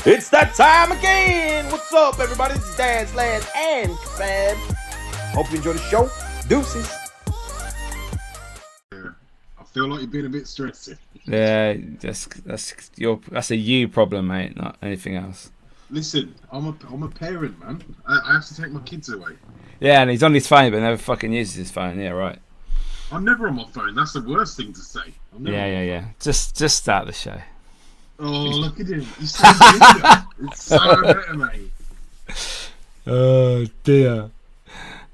It's that time again. What's up, everybody? This is Dads Lads and Kebabs. Hope you enjoy the show. Deuces. I feel like you've been a bit stressed. Yeah, that's a you problem, mate, not anything else. Listen, I'm a parent, man. I have to take my kids away. Yeah, and he's on his phone, but never fucking uses his phone. Yeah, right. I'm never on my phone. That's the worst thing to say. Yeah. Just start the show. Oh, look at him. He's so better. It's so better, mate. Oh dear.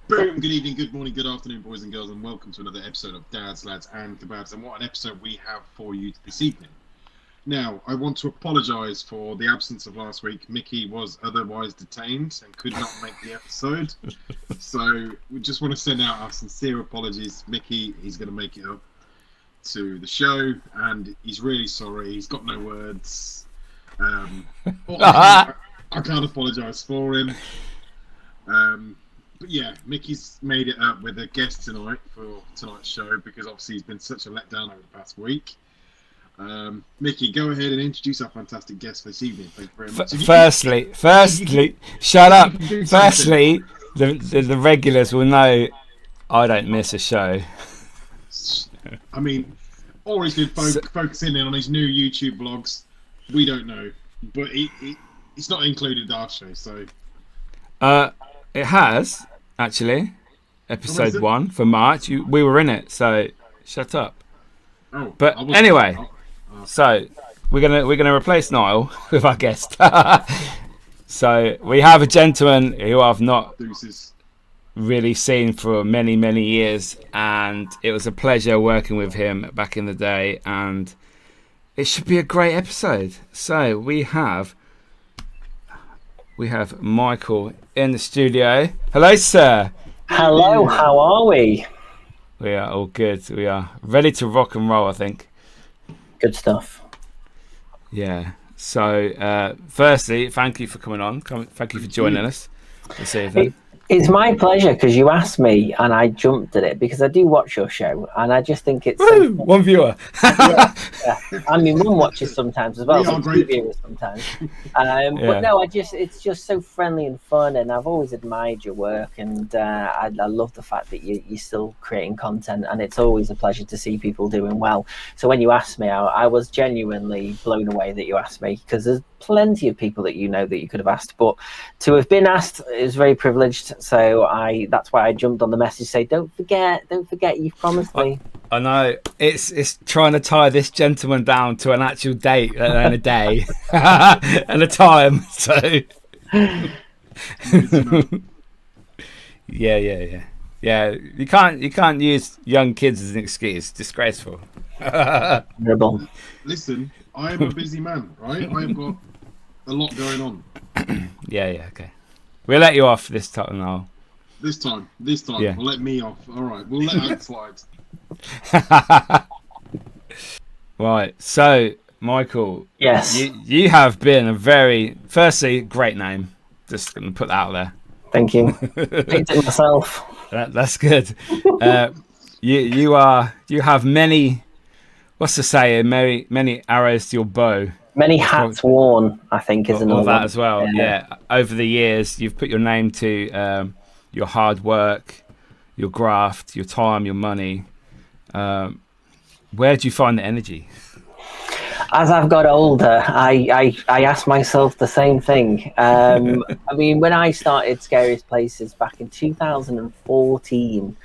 Boom. Good evening, good morning, good afternoon, boys and girls, and welcome to another episode of Dads, Lads and Kebabs. And what an episode we have for you this evening. Now, I want to apologise for the absence of last week. Miki was otherwise detained and could not make the episode. So we just want to send out our sincere apologies. Miki, he's going to make it up to the show, and he's really sorry. He's got no words. I can't apologise for him. But yeah, Mickey's made it up with a guest tonight for tonight's show because obviously he's been such a letdown over the past week. Mickey, go ahead and introduce our fantastic guest for this evening. Thank you very much. Firstly, shut up. Firstly, the regulars will know I don't miss a show. I mean, or he's been focusing in on his new YouTube vlogs. We don't know, but it's not included in our show. So, it has actually episode 1 for March. We were in it, so shut up. Oh, but anyway, so we're gonna replace Niall with our guest. So we have a gentleman who I've not really seen for many years, and it was a pleasure working with him back in the day, and it should be a great episode. So we have Michael in the studio. Hello, sir. Hello, how are we? We are all good. We are ready to rock and roll, I think. Good stuff. Yeah. So, firstly, thank you for coming on. Thank you for joining us this evening. It's my pleasure because you asked me and I jumped at it because I do watch your show and I just think it's one viewer. Yeah. I mean, one watches sometimes as well, two viewers sometimes. But no, it's just so friendly and fun, and I've always admired your work, and I love the fact that you're still creating content, and it's always a pleasure to see people doing well. So when you asked me, I was genuinely blown away that you asked me, because there's plenty of people that you know that you could have asked, but to have been asked is very privileged. So that's why I jumped on the message, say don't forget you've promised me. I know it's trying to tie this gentleman down to an actual date and a day and a time. So yeah. You can't use young kids as an excuse. Disgraceful. Listen, I am a busy man, right? I have got a lot going on. Yeah, okay. We'll let you off this time now. This time. Yeah. We'll let me off. All right, we'll let that slide. Right, so Michael, yes, you have been a firstly great name. Just gonna put that out there. Thank you. Picked it myself. That's good. You have many. What's the saying? Many arrows to your bow. Many hats worn, I think, is another all that one. as well. Yeah. Over the years, you've put your name to your hard work, your graft, your time, your money. Where do you find the energy? As I've got older, I ask myself the same thing. I mean, when I started Scariest Places back in 2014,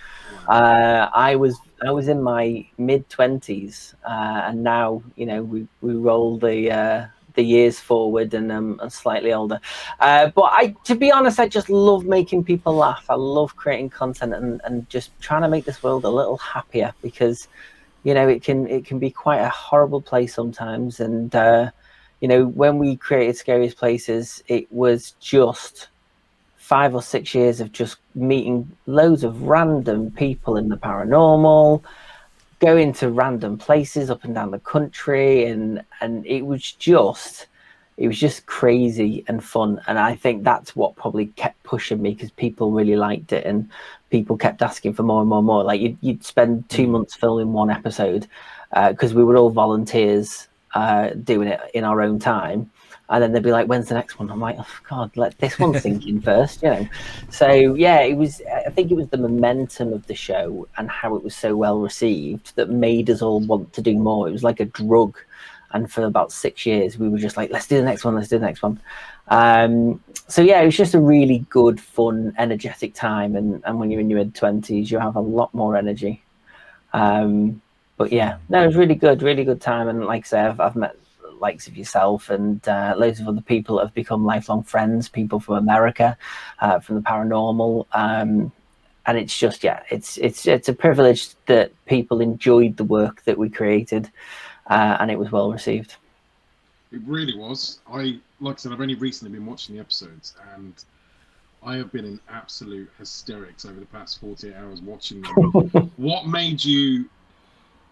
I was in my mid-20s, and now we roll the years forward, and I'm slightly older. But to be honest, I just love making people laugh. I love creating content and just trying to make this world a little happier, because it can be quite a horrible place sometimes. And when we created Scariest Places, it was just 5 or 6 years of just meeting loads of random people in the paranormal, going to random places up and down the country, and it was just crazy and fun. And I think that's what probably kept pushing me, because people really liked it and people kept asking for more and more and more. Like you'd spend 2 months filming one episode, because we were all volunteers doing it in our own time. And then they'd be like, when's the next one? I'm like, oh, God, let this one sink in first, you know. So, yeah, I think it was the momentum of the show and how it was so well received that made us all want to do more. It was like a drug. And for about 6 years, we were just like, let's do the next one, let's do the next one. So, yeah, it was just a really good, fun, energetic time. And when you're in your mid-20s, you have a lot more energy. But, yeah, no, it was really good time. And like I say, I've met likes of yourself and loads of other people that have become lifelong friends, people from America, from the paranormal, and it's just it's a privilege that people enjoyed the work that we created, and it was well received. It really was. Like I said, I've only recently been watching the episodes, and I have been in absolute hysterics over the past 48 hours watching them. What made you?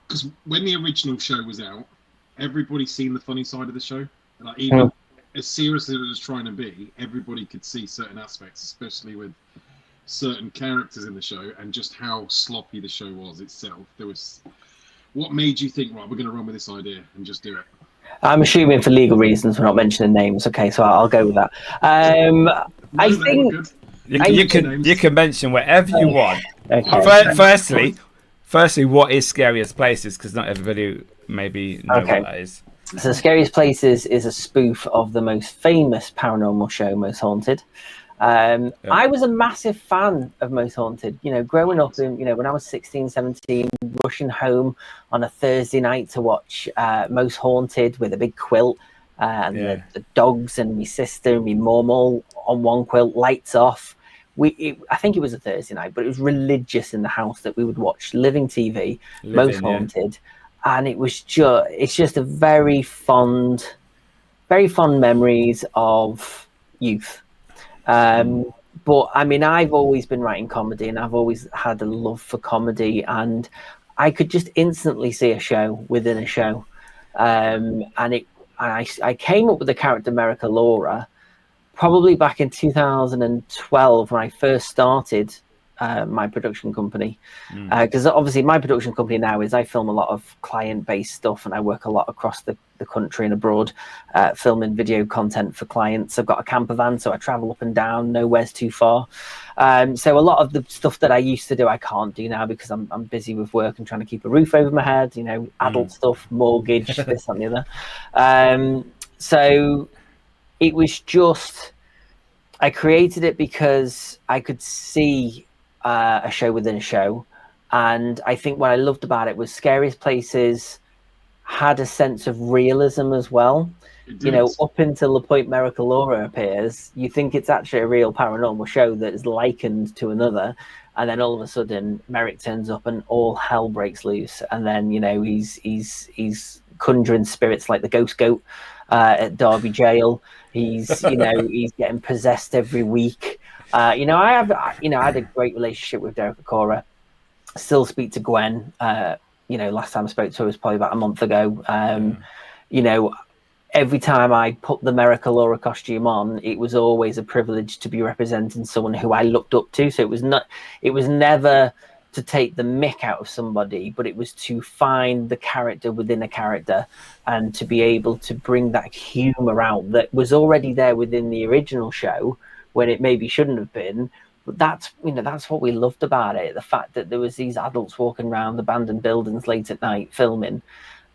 Because when the original show was out, everybody seen the funny side of the show. Like, even as serious as it was trying to be, everybody could see certain aspects, especially with certain characters in the show and just how sloppy the show was itself. What made you think, right, we're going to run with this idea and just do it? I'm assuming for legal reasons we're not mentioning names. Okay, so I'll go with that. I think you can mention whatever you want. Okay. Firstly, what is Scariest Places? Because not everybody maybe know what that is. So Scariest Places is a spoof of the most famous paranormal show, Most Haunted. I was a massive fan of Most Haunted. You know, growing up when I was 16, 17, rushing home on a Thursday night to watch Most Haunted with a big quilt and the dogs and my sister and my mum all on one quilt, lights off. I think it was a Thursday night, but it was religious in the house that we would watch living TV, Most Haunted, and it's just a very fond memories of youth. But I mean, I've always been writing comedy, and I've always had a love for comedy, and I could just instantly see a show within a show, and I came up with the character Merica Laura probably back in 2012 when I first started my production company, because obviously my production company now is I film a lot of client-based stuff, and I work a lot across the country and abroad, filming video content for clients. I've got a camper van, so I travel up and down, nowhere's too far. So a lot of the stuff that I used to do I can't do now because I'm busy with work and trying to keep a roof over my head, adult stuff, mortgage, this and the other. So it was just, I created it because I could see a show within a show. And I think what I loved about it was Scariest Places had a sense of realism as well. Up until the point Merica Laura appears, you think it's actually a real paranormal show that is likened to another. And then all of a sudden, Merrick turns up and all hell breaks loose. And then, he's conjuring spirits like the ghost goat at Derby Jail. He's he's getting possessed every week. I had a great relationship with Derek Acora. Still speak to Gwen. Last time I spoke to her was probably about a month ago. Every time I put the Merica Laura costume on, it was always a privilege to be representing someone who I looked up to. So it was never to take the mick out of somebody, but it was to find the character within a character and to be able to bring that humor out that was already there within the original show when it maybe shouldn't have been. But that's what we loved about it. The fact that there was these adults walking around abandoned buildings late at night filming,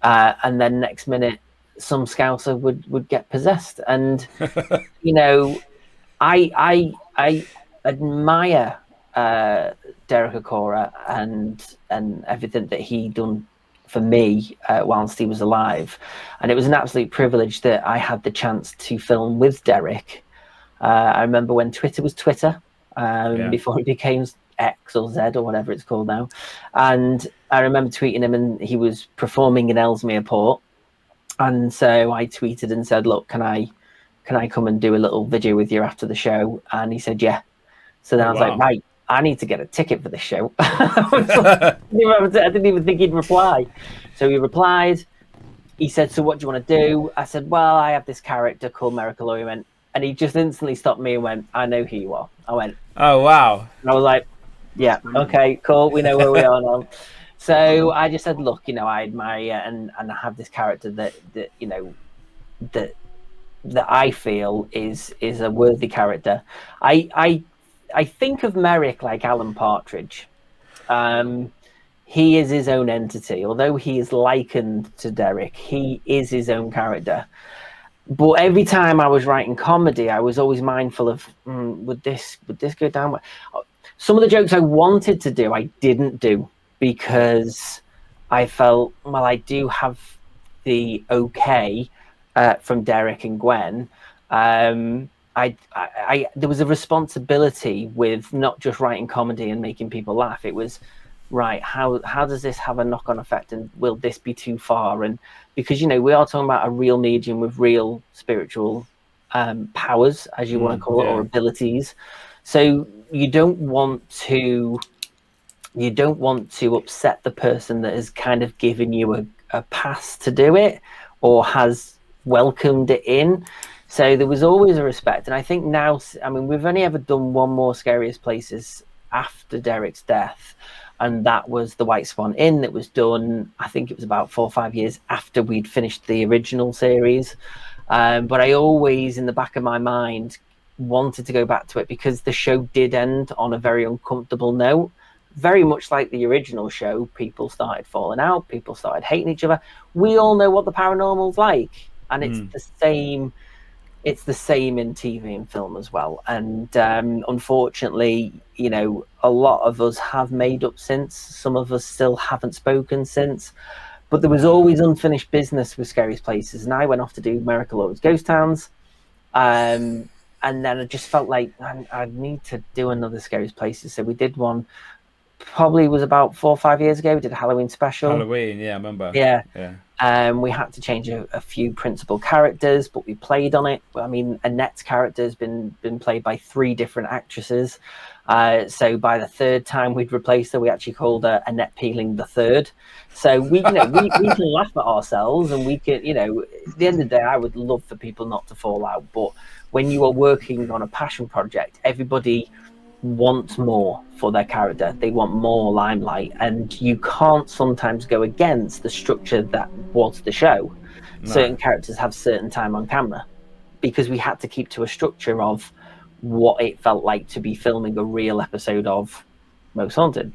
and then next minute some scouser would get possessed. And, I admire Derek Acora and everything that he done for me whilst he was alive. And it was an absolute privilege that I had the chance to film with Derek. I remember when Twitter was Twitter, before it became X or Z or whatever it's called now. And I remember tweeting him, and he was performing in Ellesmere Port. And so I tweeted and said, look, can I come and do a little video with you after the show? And he said, yeah. So then I was like, right, I need to get a ticket for this show. I didn't even think he'd reply. So he replied. He said, so what do you want to do? I said, well, I have this character called Merica Laura. And he just instantly stopped me and went, I know who you are. I went, oh, wow. And I was like, yeah, okay, cool. We know where we are now. So I just said, look, I admire and I have this character that that I feel is a worthy character. I think of Merrick like Alan Partridge. He is his own entity. Although he is likened to Derek, he is his own character. But every time I was writing comedy, I was always mindful of would this go down? Some of the jokes I wanted to do, I didn't do because I felt, well, I do have the okay from Derek and Gwen. There was a responsibility with not just writing comedy and making people laugh. It was right. How does this have a knock-on effect, and will this be too far? And because we are talking about a real medium with real spiritual powers, as you want to call it, or abilities. So you don't want to upset the person that has kind of given you a pass to do it or has welcomed it in. So there was always a respect. And I think now, I mean, we've only ever done one more Scariest Places after Derek's death. And that was the White Swan Inn that was done, I think it was about 4 or 5 years after we'd finished the original series. But I always, in the back of my mind, wanted to go back to it because the show did end on a very uncomfortable note. Very much like the original show, people started falling out, people started hating each other. We all know what the paranormal's like, and it's the same. It's the same in TV and film as well. And unfortunately, a lot of us have made up since. Some of us still haven't spoken since. But there was always unfinished business with Scariest Places, and I went off to do Miracle Always Ghost Towns. And then I just felt like I need to do another Scariest Places. So we did one. Probably was about 4 or 5 years ago. We did a Halloween special. Halloween, yeah, I remember. Yeah. We had to change a few principal characters, but we played on it. I mean, Annette's character has been played by 3 different actresses. So by the 3rd time we'd replaced her, we actually called her Annette Peeling the Third. So we can laugh at ourselves, and we can, at the end of the day, I would love for people not to fall out. But when you are working on a passion project, everybody wants more for their character. They want more limelight, and you can't sometimes go against the structure that was the show. No. Certain characters have certain time on camera because we had to keep to a structure of what it felt like to be filming a real episode of Most Haunted.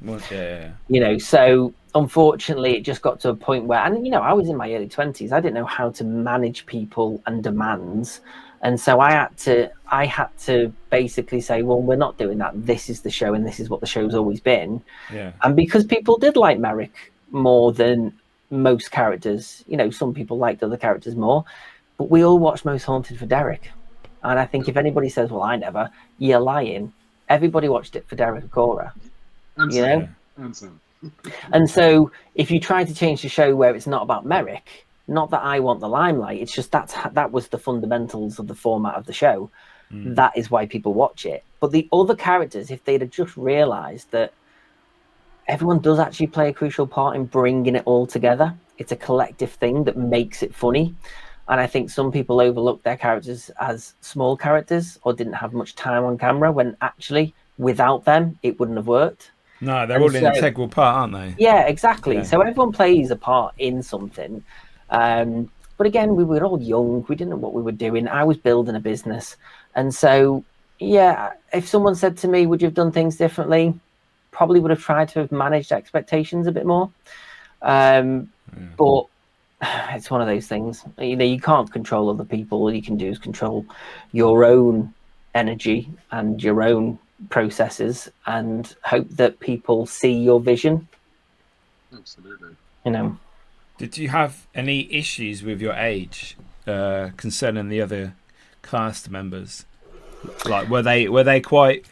So unfortunately it just got to a point where, and I was in my early 20s, I didn't know how to manage people and demands. And so I had to basically say, well, we're not doing that. This is the show, and this is what the show's always been. Yeah. And because people did like Merrick more than most characters, some people liked other characters more, but we all watched Most Haunted for Derek. And I think if anybody says, well, I never, you're lying. Everybody watched it for Derek and Cora. And so if you try to change the show where it's not about Merrick, not that I want the limelight, it's just that was the fundamentals of the format of the show. That is why people watch it. But the other characters, if they'd have just realised that everyone does actually play a crucial part in bringing it all together, it's a collective thing that makes it funny. And I think some people overlook their characters as small characters or didn't have much time on camera, when actually without them it wouldn't have worked. No, they're all an integral part, aren't they? Yeah, exactly. Yeah. So everyone plays a part in something. But again, we were all young. We didn't know what we were doing. I was building a business. And so, yeah, if someone said to me, would you have done things differently? Probably would have tried to have managed expectations a bit more. But it's one of those things. You can't control other people. All you can do is control your own energy and your own processes and hope that people see your vision. Absolutely. Did you have any issues with your age concerning the other cast members? Like, were they quite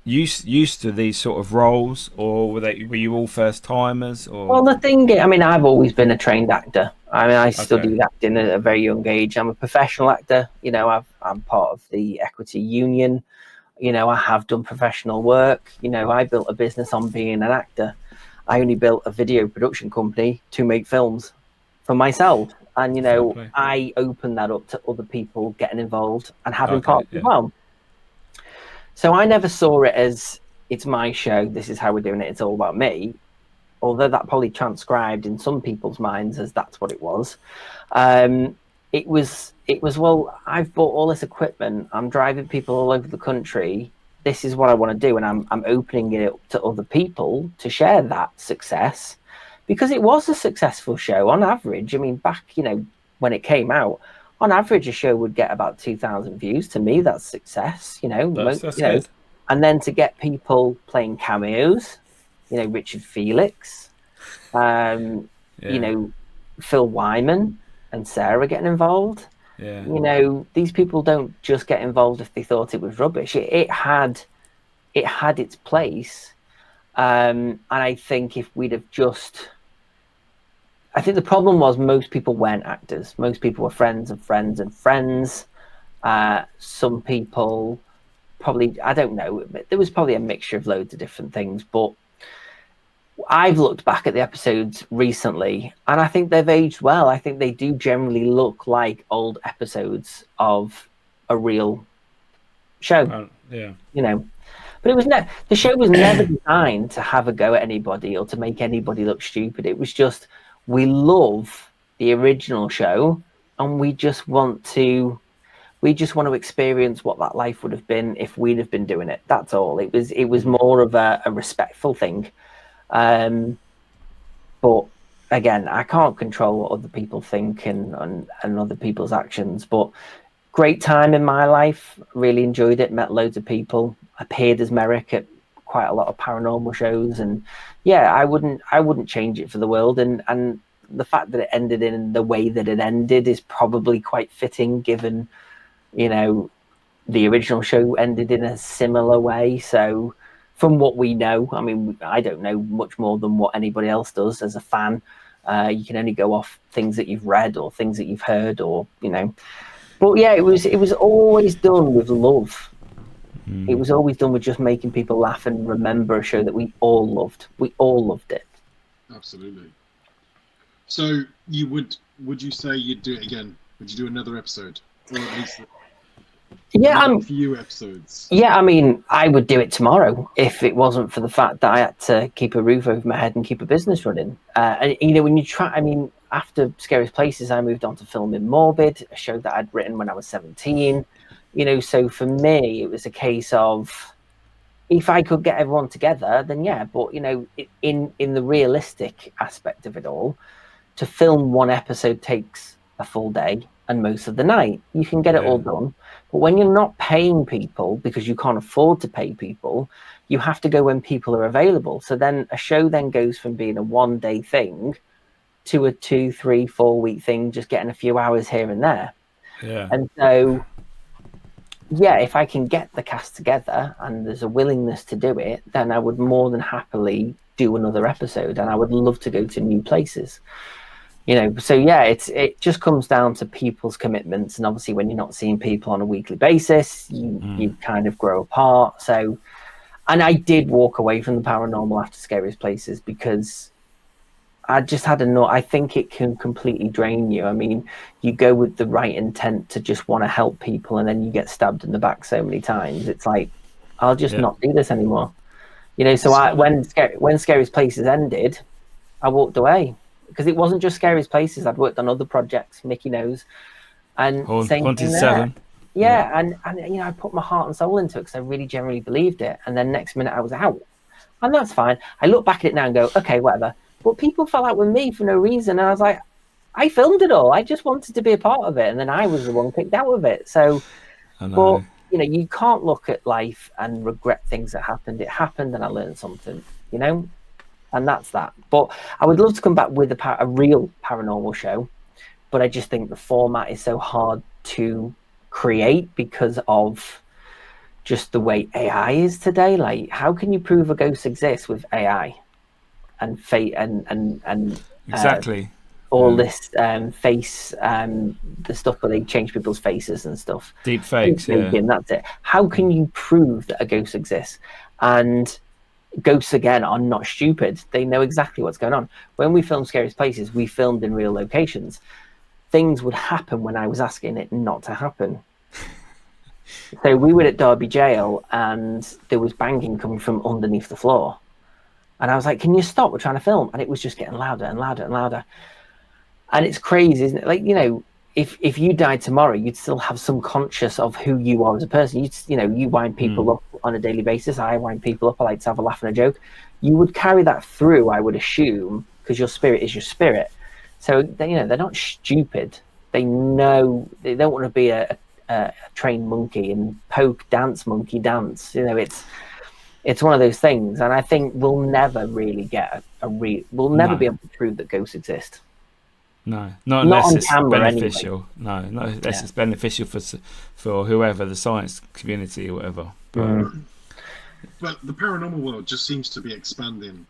used to these sort of roles, or were you all first timers? Or well, the thing, I've always been a trained actor. I studied acting at a very young age. I'm a professional actor. I'm part of the Equity Union. I have done professional work. I built a business on being an actor. I only built a video production company to make films for myself. And, I opened that up to other people getting involved and having parts as well. So I never saw it as it's my show, this is how we're doing it, it's all about me, although that probably transcribed in some people's minds as that's what it was. It was, well, I've bought all this equipment, I'm driving people all over the country, this is what I want to do, and I'm opening it up to other people to share that success, because it was a successful show on average. I mean, back, when it came out, on average, a show would get about 2,000 views. To me, that's success, That's good. And then to get people playing cameos, Richard Felix, Phil Wyman and Sarah getting involved. Yeah. These people don't just get involved if they thought it was rubbish. It had its place. And I think if we'd have I think the problem was most people weren't actors. Most people were friends of friends and friends. Some people probably, I don't know, there was probably a mixture of loads of different things, but I've looked back at the episodes recently and I think they've aged well. I think they do generally look like old episodes of a real show. Yeah. But it was the show was never designed to have a go at anybody or to make anybody look stupid. It was just, we love the original show and we just want to experience what that life would have been if we'd have been doing it. That's all. It was more of a respectful thing. But again, I can't control what other people think and other people's actions, but great time in my life. Really enjoyed it. Met loads of people. Appeared as Merrick at quite a lot of paranormal shows, and yeah, I wouldn't change it for the world. And the fact that it ended in the way that it ended is probably quite fitting, given the original show ended in a similar way. So from what we know, I mean, I don't know much more than what anybody else does as a fan. You can only go off things that you've read or things that you've heard, or But yeah, it was always done with love. It was always done with just making people laugh and remember a show that we all loved. We all loved it. Absolutely. So would you say you'd do it again? Would you do another episode, or at least a few episodes? Yeah, I mean, I would do it tomorrow if it wasn't for the fact that I had to keep a roof over my head and keep a business running. And when you try, I mean, after Scariest Places, I moved on to filming Morbid, a show that I'd written when I was 17. So for me, it was a case of, if I could get everyone together, then yeah. But in the realistic aspect of it all, to film one episode takes a full day and most of the night. You can get it all done, but when you're not paying people because you can't afford to pay people, you have to go when people are available. So then a show then goes from being a 1 day thing to a 2, 3, 4 week thing, just getting a few hours here and there. Yeah. And so, yeah, if I can get the cast together and there's a willingness to do it, then I would more than happily do another episode, and I would love to go to new places. So yeah, it just comes down to people's commitments, and obviously when you're not seeing people on a weekly basis, you kind of grow apart. So, and I did walk away from the paranormal after Scariest Places because I just had enough. I think it can completely drain you. I mean, you go with the right intent to just want to help people, and then you get stabbed in the back so many times. It's like, I'll just not do this anymore. So when Scariest Places ended, I walked away, because it wasn't just Scariest Places. I'd worked on other projects, Mickey knows, and Haunted 7. Yeah, and I put my heart and soul into it because I really genuinely believed it. And then next minute I was out, and that's fine. I look back at it now and go, okay, whatever. But people fell out with me for no reason, and I was like, I filmed it all. I just wanted to be a part of it, and then I was the one kicked out of it. So, but you can't look at life and regret things that happened. It happened, and I learned something. And that's that. But I would love to come back with a real paranormal show, but I just think the format is so hard to create because of just the way AI is today. Like, how can you prove a ghost exists with AI and fate and exactly all this face the stuff where they change people's faces and stuff, deep fakes, and that's it. How can you prove that a ghost exists? And ghosts, again, are not stupid. They know exactly what's going on. When we filmed Scariest Places, we filmed in real locations. Things would happen when I was asking it not to happen. So we were at Derby Jail, and there was banging coming from underneath the floor. And I was like, "Can you stop? We're trying to film." And it was just getting louder and louder and louder. And it's crazy, isn't it? Like, you know, if you died tomorrow, you'd still have some conscious of who you are as a person. You wind people up on a daily basis. I wind people up. I like to have a laugh and a joke. You would carry that through, I would assume, because your spirit is your spirit. So they're not stupid. They know they don't want to be a trained monkey and poke dance monkey dance. You know, it's one of those things, and I think we'll never really get we'll never be able to prove that ghosts exist. No, not unless it's beneficial. Anyway. No, not unless it's beneficial for whoever, the science community or whatever. But the paranormal world just seems to be expanding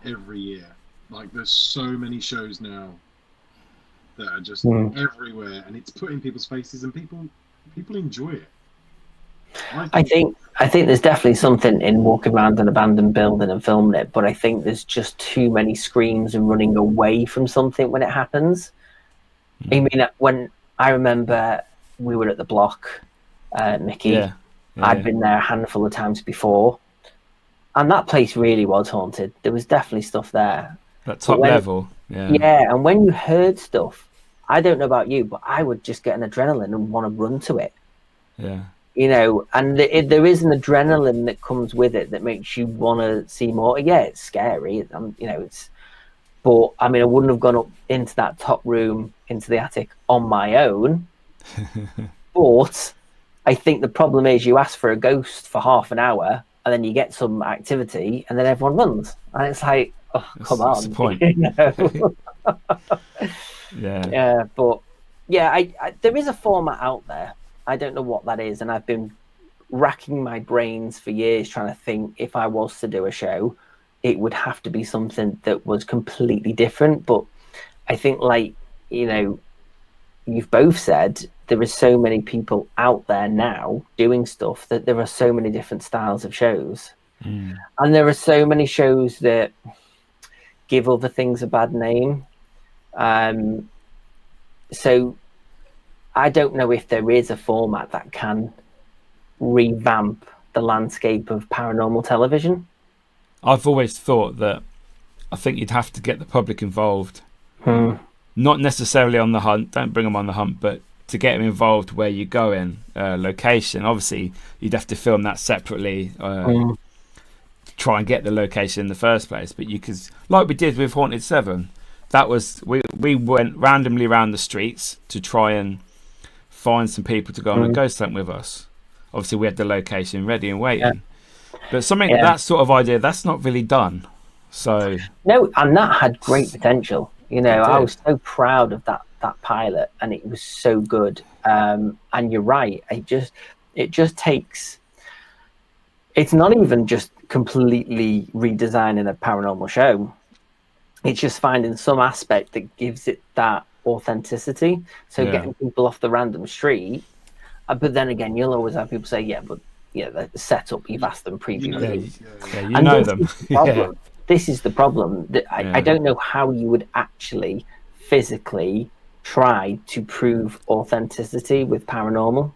every year. Like, there's so many shows now that are just everywhere, and it's put in people's faces, and people enjoy it. I think there's definitely something in walking around an abandoned building and filming it, but I think there's just too many screams and running away from something when it happens. I mean, when I remember we were at the Block, Mickey, I'd been there a handful of times before, and that place really was haunted. There was definitely stuff there. That top level, and when you heard stuff, I don't know about you, but I would just get an adrenaline and want to run to it. Yeah. You know, and there is an adrenaline that comes with it that makes you want to see more. Yeah, it's scary. But I mean, I wouldn't have gone up into that top room, into the attic on my own. But I think the problem is you ask for a ghost for half an hour and then you get some activity and then everyone runs. And it's like, oh, come on. That's the point. You know? Yeah. But yeah, there is a format out there. I don't know what that is, and I've been racking my brains for years trying to think if I was to do a show, it would have to be something that was completely different. But I think, like, you know, you've both said, there are so many people out there now doing stuff that there are so many different styles of shows. And there are so many shows that give other things a bad name. So I don't know if there is a format that can revamp the landscape of paranormal television. I've always thought that I think you'd have to get the public involved. Not necessarily on the hunt, don't bring them on the hunt, but to get them involved where you go in, location. Obviously, you'd have to film that separately, try and get the location in the first place. But you could, like we did with Haunted 7, that was, we went randomly around the streets to try and find some people to go on a ghost hunt with us. Obviously, we had the location ready and waiting. But something that sort of idea, that's not really done. So no, and that had great potential. You know, I was so proud of that pilot, and it was so good. And you're right, it just takes. It's not even just completely redesigning a paranormal show. It's just finding some aspect that gives it that authenticity. So getting people off the random street, but then again, you'll always have people say, "Yeah, but the setup you've asked them previously." You know them. This is the problem. I don't know how you would actually physically try to prove authenticity with paranormal,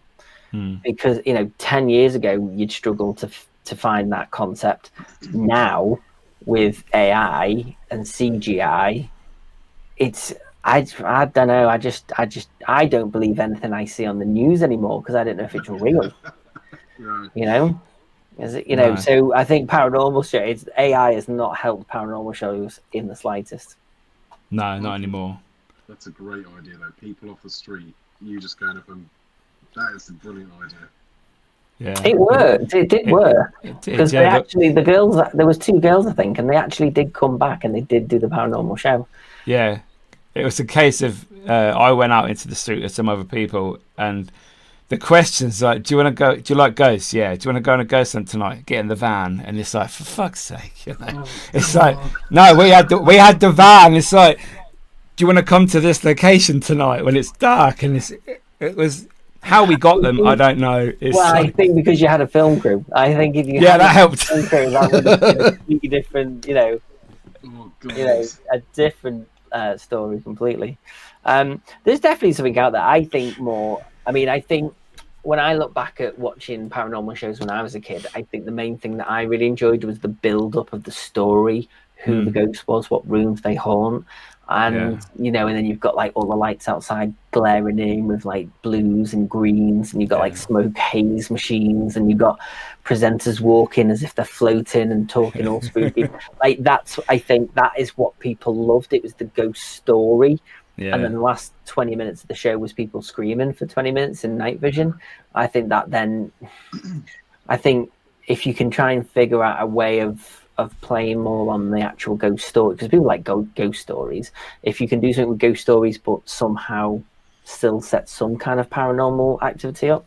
because 10 years ago you'd struggle to find that concept. Now with AI and CGI, I don't know. I don't believe anything I see on the news anymore because I don't know if it's real. Right. You know, is it? You know, so I think paranormal shows, AI has not helped paranormal shows in the slightest. No, not anymore. That's a great idea, though. People off the street, you just going up and that is a brilliant idea. Yeah, it worked. It did work because they actually, the girls, there was 2 girls I think, and they actually did come back and they did do the paranormal show. Yeah, it was a case of I went out into the street with some other people, and the questions like, "Do you want to go? Do you like ghosts? Yeah. Do you want to go on a ghost hunt tonight? Get in the van." And it's like, for fuck's sake, it's like, no, we had the van. It's like, do you want to come to this location tonight when it's dark? And it was. How we got them, I don't know. I think because you had a film crew. I think if you that helped. Film crew, that would have been a completely different, a different story completely. There's definitely something out there. I think more. I mean, I think when I look back at watching paranormal shows when I was a kid, I think the main thing that I really enjoyed was the build up of the story, who the ghost was, what rooms they haunt. And you know, and then you've got like all the lights outside glaring in with like blues and greens, and you've got like smoke haze machines, and you've got presenters walking as if they're floating and talking all spooky. Like that's, I think that is what people loved. It was the ghost story. And then the last 20 minutes of the show was people screaming for 20 minutes in night vision. I think that then, I think if you can try and figure out a way of playing more on the actual ghost story, because people like ghost stories, if you can do something with ghost stories but somehow still set some kind of paranormal activity up.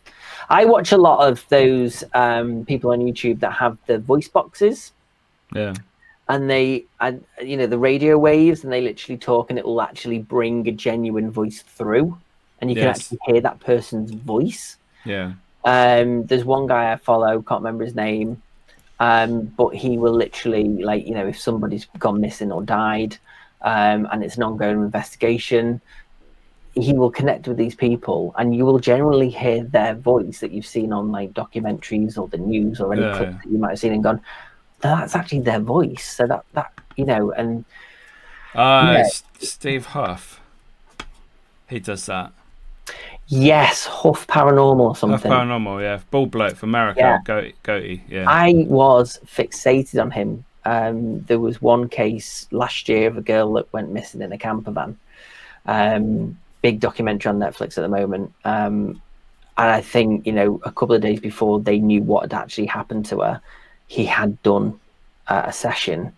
I watch a lot of those people on YouTube that have the voice boxes. And you know, the radio waves, and they literally talk, and it will actually bring a genuine voice through, and you can actually hear that person's voice. There's one guy I follow, can't remember his name, but he will literally, like, you know, if somebody's gone missing or died, and it's an ongoing investigation, he will connect with these people, and you will generally hear their voice that you've seen on like documentaries or the news or any clips that you might have seen and gone, that's actually their voice. So that you know, and Steve Huff, he does that. Yes, Huff Paranormal or something. Huff Paranormal, yeah, bald bloke from America, goatee, yeah. I was fixated on him. There was one case last year of a girl that went missing in a camper van. Big documentary on Netflix at the moment. And I think, you know, a couple of days before they knew what had actually happened to her, he had done a session,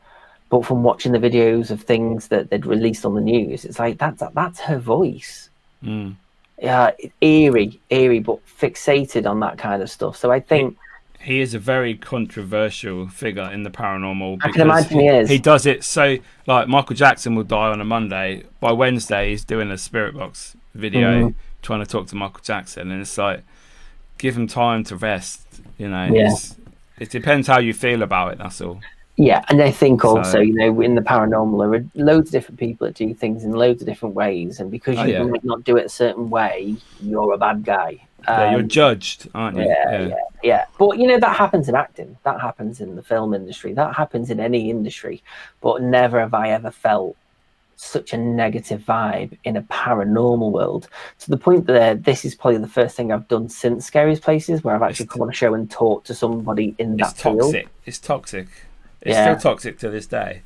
but from watching the videos of things that they'd released on the news, it's like that's her voice. Eerie, but fixated on that kind of stuff. So I think he is a very controversial figure in the paranormal. I can imagine he is. He does it so, like, Michael Jackson will die on a Monday. By Wednesday, he's doing a spirit box video trying to talk to Michael Jackson, and it's like, give him time to rest. You know. It depends how you feel about it, that's all. Yeah, and I think also, you know, in the paranormal, there are loads of different people that do things in loads of different ways, and because you might not do it a certain way, you're a bad guy. You're judged, aren't you? Yeah. But, you know, that happens in acting. That happens in the film industry. That happens in any industry. But never have I ever felt such a negative vibe in a paranormal world, to the point that this is probably the first thing I've done since Scariest Places where I've actually come on a show and talked to somebody in that field. It's toxic. It's still toxic to this day.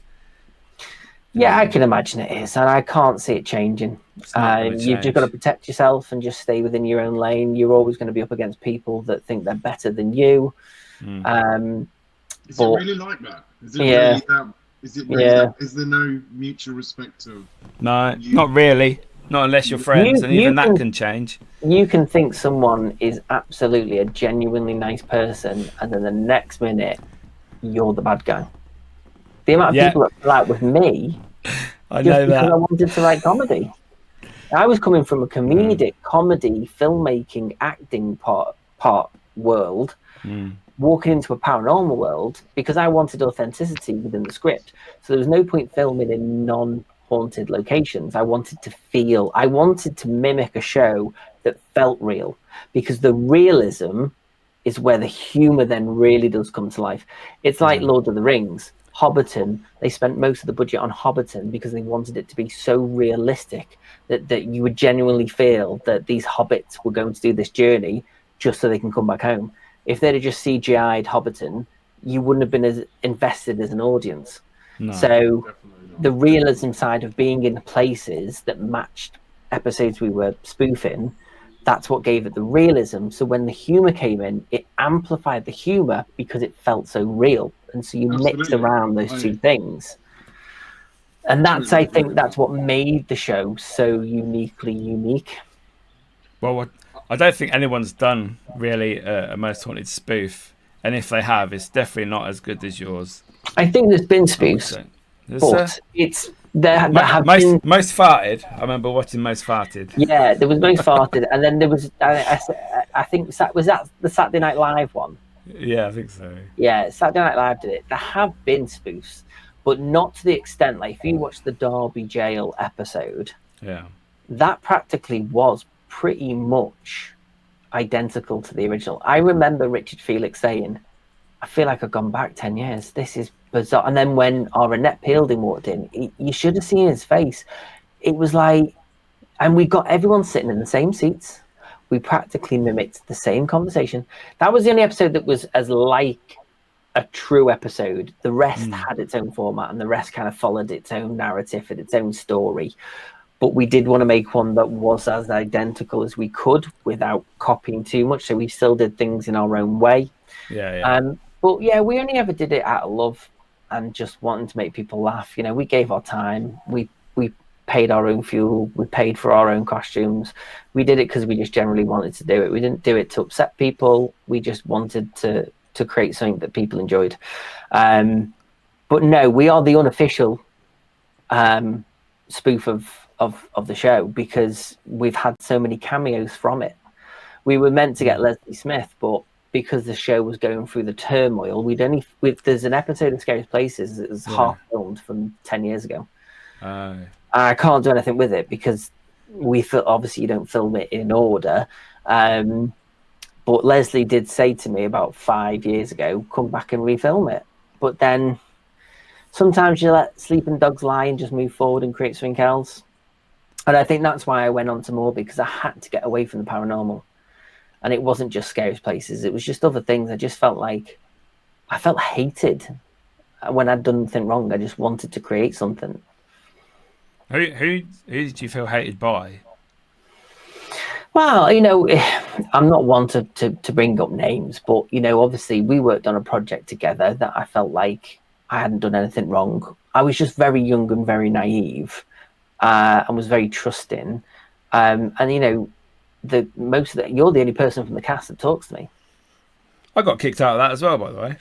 Yeah, I can imagine it is, and I can't see it changing. You've just got to protect yourself and just stay within your own lane. You're always going to be up against people that think they're better than you. Is it really like that? Is it really that? Is it really that? Is there no mutual respect of? No, not really. Not unless you're friends, and even that can change. You can think someone is absolutely a genuinely nice person, and then the next minute, you're the bad guy. The amount of people that fell out with me, I know that. Because I wanted to write comedy. I was coming from a comedic comedy, filmmaking, acting part world, walking into a paranormal world because I wanted authenticity within the script. So there was no point filming in non-haunted locations. I wanted to mimic a show that felt real, because the realism is where the humor then really does come to life. It's like Lord of the Rings, Hobbiton. They spent most of the budget on Hobbiton because they wanted it to be so realistic that you would genuinely feel that these hobbits were going to do this journey just so they can come back home. If they'd have just CGI'd Hobbiton, you wouldn't have been as invested as an audience. No, so the realism side of being in places that matched episodes we were spoofing, that's what gave it the realism. So when the humor came in, it amplified the humor because it felt so real. And so you mixed around those two things. And that's, I think, that's what made the show so uniquely unique. Well, I don't think anyone's done really a Most Haunted spoof. And if they have, it's definitely not as good as yours. I think there's been spoofs, but it's... Most Farted. I remember watching Most Farted. Yeah, there was Most Farted, and then there was I think was that the Saturday Night Live one? Yeah, I think so. Yeah, Saturday Night Live did it. There have been spoofs, but not to the extent. Like if you watch the Derby Jail episode, that practically was pretty much identical to the original. I remember Richard Felix saying, I feel like I've gone back 10 years. This is bizarre. And then when our Annette Peelding walked in, you should have seen his face. It was like, and we got everyone sitting in the same seats. We practically mimicked the same conversation. That was the only episode that was as like a true episode. The rest had its own format, and the rest kind of followed its own narrative and its own story. But we did want to make one that was as identical as we could without copying too much. So we still did things in our own way. But yeah, we only ever did it out of love and just wanting to make people laugh. You know, we gave our time. We paid our own fuel. We paid for our own costumes. We did it because we just generally wanted to do it. We didn't do it to upset people. We just wanted to create something that people enjoyed. But no, we are the unofficial spoof of the show because we've had so many cameos from it. We were meant to get Leslie Smith, but because the show was going through the turmoil, there's an episode of Scariest Places that was half filmed from 10 years ago. I can't do anything with it because obviously you don't film it in order. But Leslie did say to me about 5 years ago, come back and refilm it. But then sometimes you let sleeping dogs lie and just move forward and create something else. And I think that's why I went on to Morbid, because I had to get away from the paranormal. And it wasn't just Scariest Places. It was just other things. I just felt like I felt hated when I'd done nothing wrong. I just wanted to create something. Who did you feel hated by? Well, you know, I'm not one to bring up names, but, you know, obviously we worked on a project together that I felt like I hadn't done anything wrong. I was just very young and very naive and was very trusting. And, you know, you're the only person from the cast that talks to me. I got kicked out of that as well, by the way.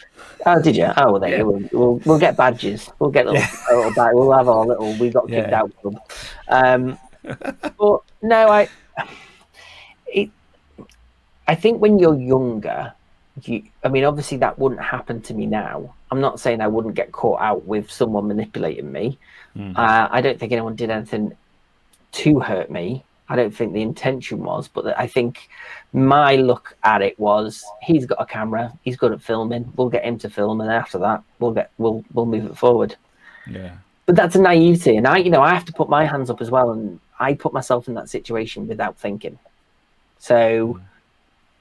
Oh, did you? Oh, well, there you go. We'll get badges. We'll get a little badge. We'll have our little "we got kicked out" club. But no, I think when you're younger, I mean, obviously that wouldn't happen to me now. I'm not saying I wouldn't get caught out with someone manipulating me. I don't think anyone did anything to hurt me. I don't think the intention was, but I think my look at it was, he's got a camera, he's good at filming, we'll get him to film, and after that we'll move it forward. Yeah. But that's a naivety, and I have to put my hands up as well, and I put myself in that situation without thinking. So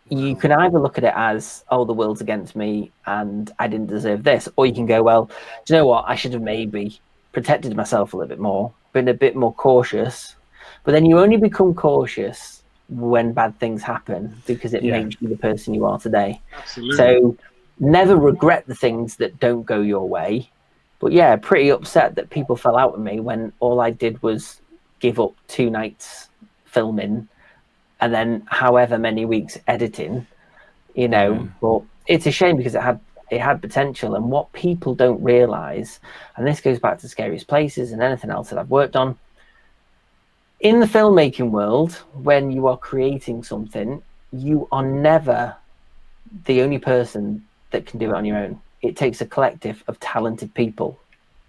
you can either look at it as, oh, the world's against me and I didn't deserve this, or you can go, well, do you know what, I should have maybe protected myself a little bit more, been a bit more cautious. But then you only become cautious when bad things happen, because it makes you the person you are today. Absolutely. So never regret the things that don't go your way. But yeah, pretty upset that people fell out with me when all I did was give up 2 nights filming and then however many weeks editing, you know. But it's a shame because it had potential, and what people don't realize, and this goes back to Scariest Places and anything else that I've worked on, in the filmmaking world, when you are creating something, you are never the only person that can do it on your own. It takes a collective of talented people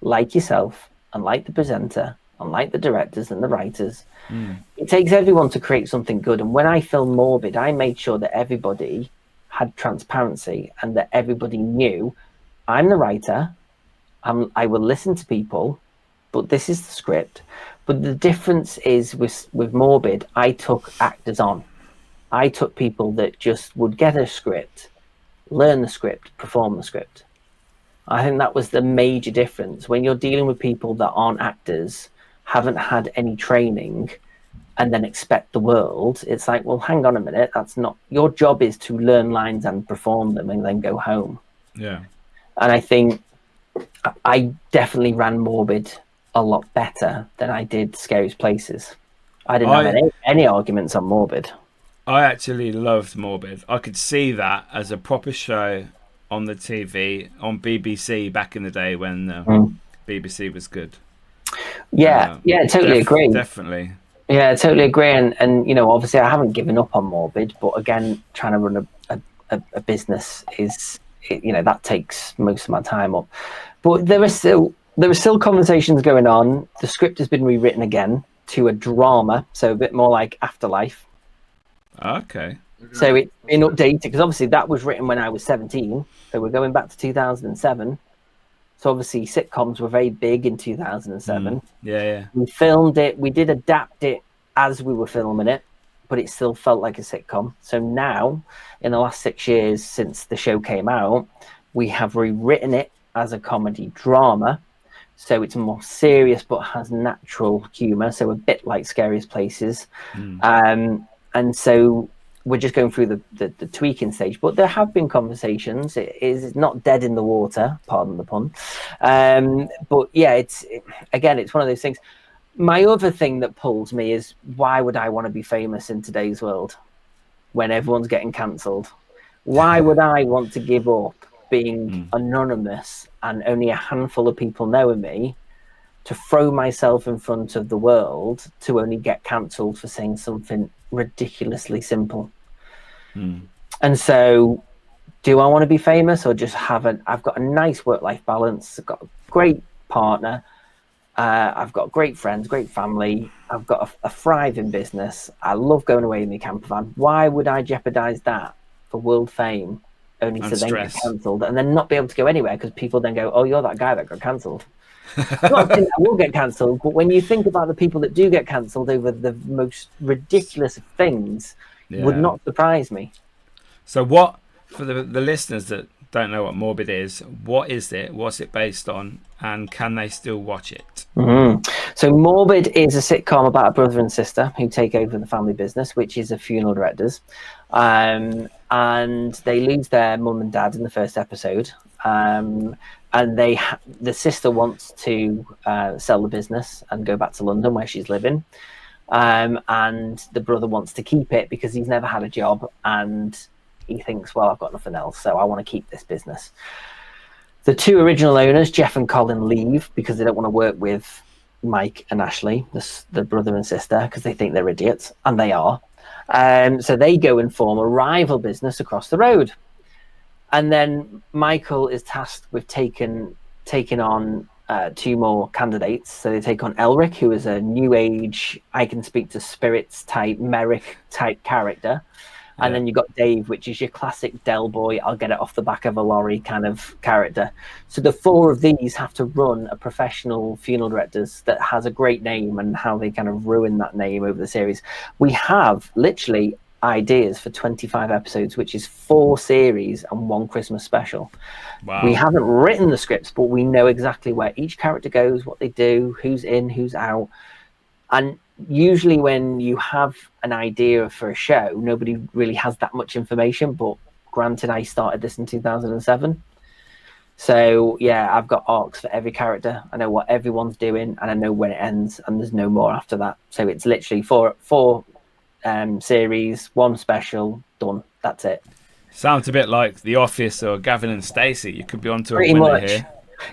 like yourself and like the presenter and like the directors and the writers. It takes everyone to create something good. And when I filmed Morbid, I made sure that everybody had transparency and that everybody knew, I'm the writer, I will listen to people, but this is the script. But the difference is with Morbid, I took actors on. I took people that just would get a script, learn the script, perform the script. I think that was the major difference. When you're dealing with people that aren't actors, haven't had any training, and then expect the world, it's like, well, hang on a minute, that's not your job. Is to learn lines and perform them and then go home. Yeah. And I think I definitely ran Morbid a lot better than I did Scariest Places. I didn't have any arguments on Morbid. I actually loved Morbid. I could see that as a proper show on the TV, on BBC back in the day when BBC was good. Yeah, totally agree. Definitely. Yeah, I totally agree. And you know, obviously I haven't given up on Morbid, but again, trying to run a business is, you know, that takes most of my time up. But there are still conversations going on. The script has been rewritten again to a drama, so a bit more like Afterlife. Okay. So it's been updated because obviously that was written when I was 17. So we're going back to 2007. So obviously sitcoms were very big in 2007. Yeah. We filmed it. We did adapt it as we were filming it, but it still felt like a sitcom. So now, in the last 6 years since the show came out, we have rewritten it as a comedy drama. So it's more serious, but has natural humor. So a bit like Scariest Places. And so we're just going through the tweaking stage, but there have been conversations. It is not dead in the water, pardon the pun. But yeah, it's one of those things. My other thing that pulls me is, why would I want to be famous in today's world when everyone's getting cancelled? Why would I want to give up being anonymous and only a handful of people knowing me to throw myself in front of the world to only get cancelled for saying something ridiculously simple? And so, do I want to be famous, or just I've got a nice work-life balance. I've got a great partner. I've got great friends, great family. I've got a thriving business. I love going away in the camper van. Why would I jeopardize that for world fame, only to then get cancelled and then not be able to go anywhere because people then go, "Oh, you're that guy that got cancelled." I'm not saying I will get cancelled, but when you think about the people that do get cancelled over the most ridiculous things, would not surprise me. So what, for the listeners that don't know what Morbid is, what is it? What's it based on? And can they still watch it? So Morbid is a sitcom about a brother and sister who take over the family business, which is a funeral directors. And they lose their mum and dad in the first episode. And the sister wants to sell the business and go back to London where she's living. And the brother wants to keep it because he's never had a job, and he thinks, well, I've got nothing else, so I want to keep this business. The two original owners, Jeff and Colin, leave because they don't want to work with Mike and Ashley, the brother and sister, because they think they're idiots, and they are. So they go and form a rival business across the road. And then Michael is tasked with taking on two more candidates. So they take on Elric, who is a new age, I can speak to spirits type, Merrick type character. And then you've got Dave, which is your classic Del Boy, I'll get it off the back of a lorry kind of character. So the four of these have to run a professional funeral directors that has a great name, and how they kind of ruin that name over the series. We have literally ideas for 25 episodes, which is 4 series and 1 Christmas special. Wow. We haven't written the scripts, but we know exactly where each character goes, what they do, who's in, who's out. And usually when you have an idea for a show, nobody really has that much information. But granted, I started this in 2007. So yeah, I've got arcs for every character. I know what everyone's doing, and I know when it ends, and there's no more after that. So it's literally four series, 1 special, done. That's it. Sounds a bit like The Office or Gavin and Stacey. You could be onto a Pretty winner much. here.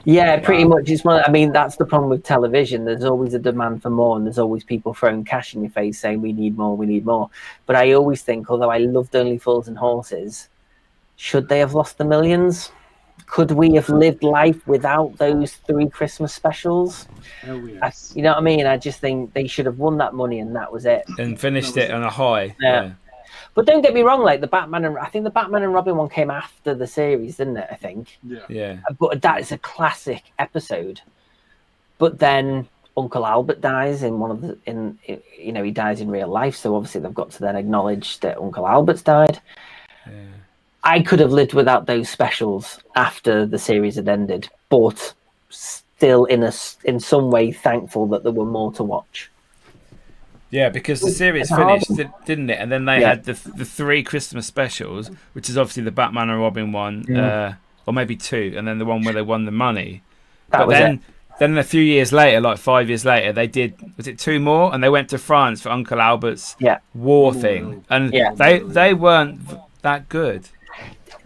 Yeah, pretty much. It's I mean, that's the problem with television. There's always a demand for more, and there's always people throwing cash in your face saying we need more, we need more. But I always think, although I loved Only Fools and Horses, should they have lost the millions? Could we have lived life without those 3 Christmas specials? Oh, yes. You know what I mean? I just think they should have won that money, and that was it. And finished it on a high. Yeah. But don't get me wrong, like I think the Batman and Robin one came after the series, didn't it? I think. Yeah. But that is a classic episode. But then Uncle Albert dies he dies in real life, so obviously they've got to then acknowledge that Uncle Albert's died. Yeah. I could have lived without those specials after the series had ended, but still in some way thankful that there were more to watch. Yeah, because the series finished, didn't it? And then they had the 3 Christmas specials, which is obviously the Batman and Robin one, or maybe 2, and then the one where they won the money. Then a few years later, like 5 years later, they did, was it 2 more? And they went to France for Uncle Albert's war thing. And they weren't that good.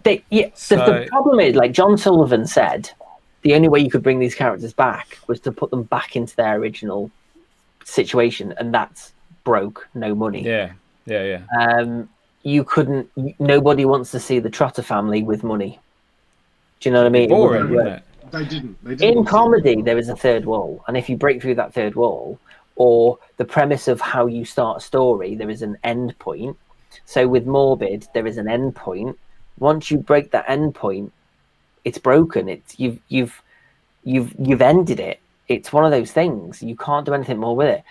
The problem is, like John Sullivan said, the only way you could bring these characters back was to put them back into their original situation, and that's broke, no money. You couldn't. Nobody wants to see the Trotter family with money. Do you know what I mean? Boring, isn't it? They didn't. In comedy, there is a third wall, and if you break through that third wall, or the premise of how you start a story, there is an end point. So with Morbid, there is an end point. Once you break that end point, it's broken. It's you've ended it. It's one of those things. You can't do anything more with it.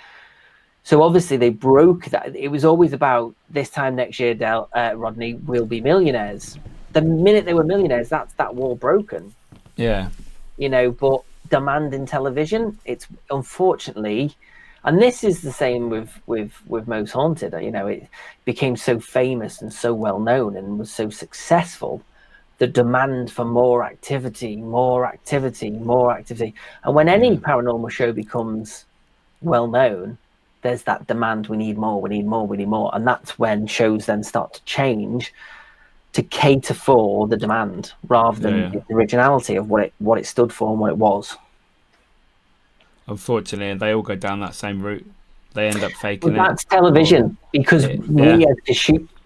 So obviously they broke that. It was always about this time next year, Rodney, we'll be millionaires. The minute they were millionaires, that's that wall broken. Yeah. You know, but demand in television, it's unfortunately, and this is the same with Most Haunted. You know, it became so famous and so well known and was so successful. The demand for more activity, more activity, more activity. And when any paranormal show becomes well known, there's that demand. We need more, we need more, we need more. And that's when shows then start to change to cater for the demand rather than the originality of what it stood for and what it was. Unfortunately, they all go down that same route. They end up faking it. That's television, because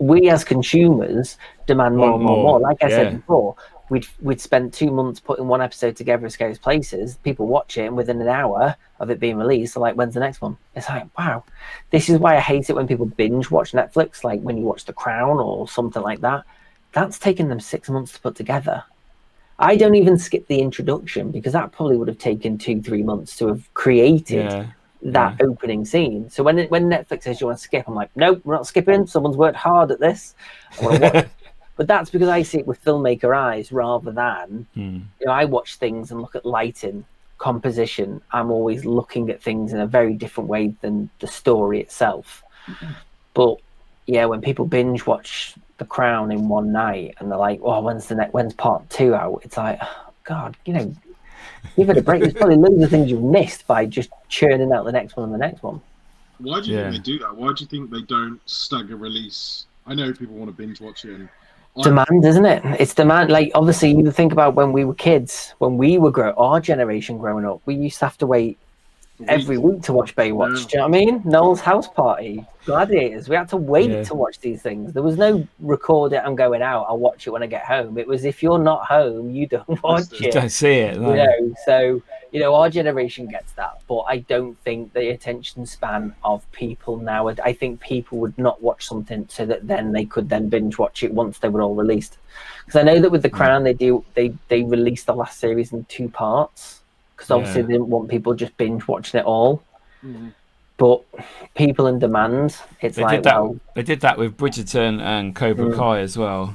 we as consumers demand more and more and more. Like I said before, we'd spent 2 months putting one episode together of Scariest Places. People watch it, and within an hour of it being released, they're like, when's the next one? It's like, wow. This is why I hate it when people binge watch Netflix, like when you watch The Crown or something like that. That's taken them 6 months to put together. I don't even skip the introduction, because that probably would have taken 2-3 months to have created that opening scene. So when Netflix says you want to skip, I'm like, nope, we're not skipping. Someone's worked hard at this. I want to watch. But that's because I see it with filmmaker eyes rather than, you know, I watch things and look at lighting, composition. I'm always looking at things in a very different way than the story itself. But yeah, when people binge watch The Crown in one night and they're like, oh, when's part 2 out? It's like, oh, God, you know, give it a break. There's probably loads of things you've missed by just churning out the next one and the next one. Why do you think they do that? Why do you think they don't stagger release? I know people want to binge watch it. And demand, isn't it? It's demand. Like, obviously, you think about when we were kids, when we were our generation growing up, we used to have to wait every week to watch Baywatch. Do you know what I mean? Noel's House Party, Gladiators. We had to wait to watch these things. There was no record it, I'm going out, I'll watch it when I get home. It was, if you're not home, you don't watch it. You don't see it. No. You know, so, you know, our generation gets that. But I don't think the attention span of people now, I think people would not watch something so that then they could then binge watch it once they were all released. Because I know that with The Crown, they released the last series in 2 parts. Because obviously they didn't want people just binge watching it all. But people in demand, it's they did that with Bridgerton and Cobra Kai as well.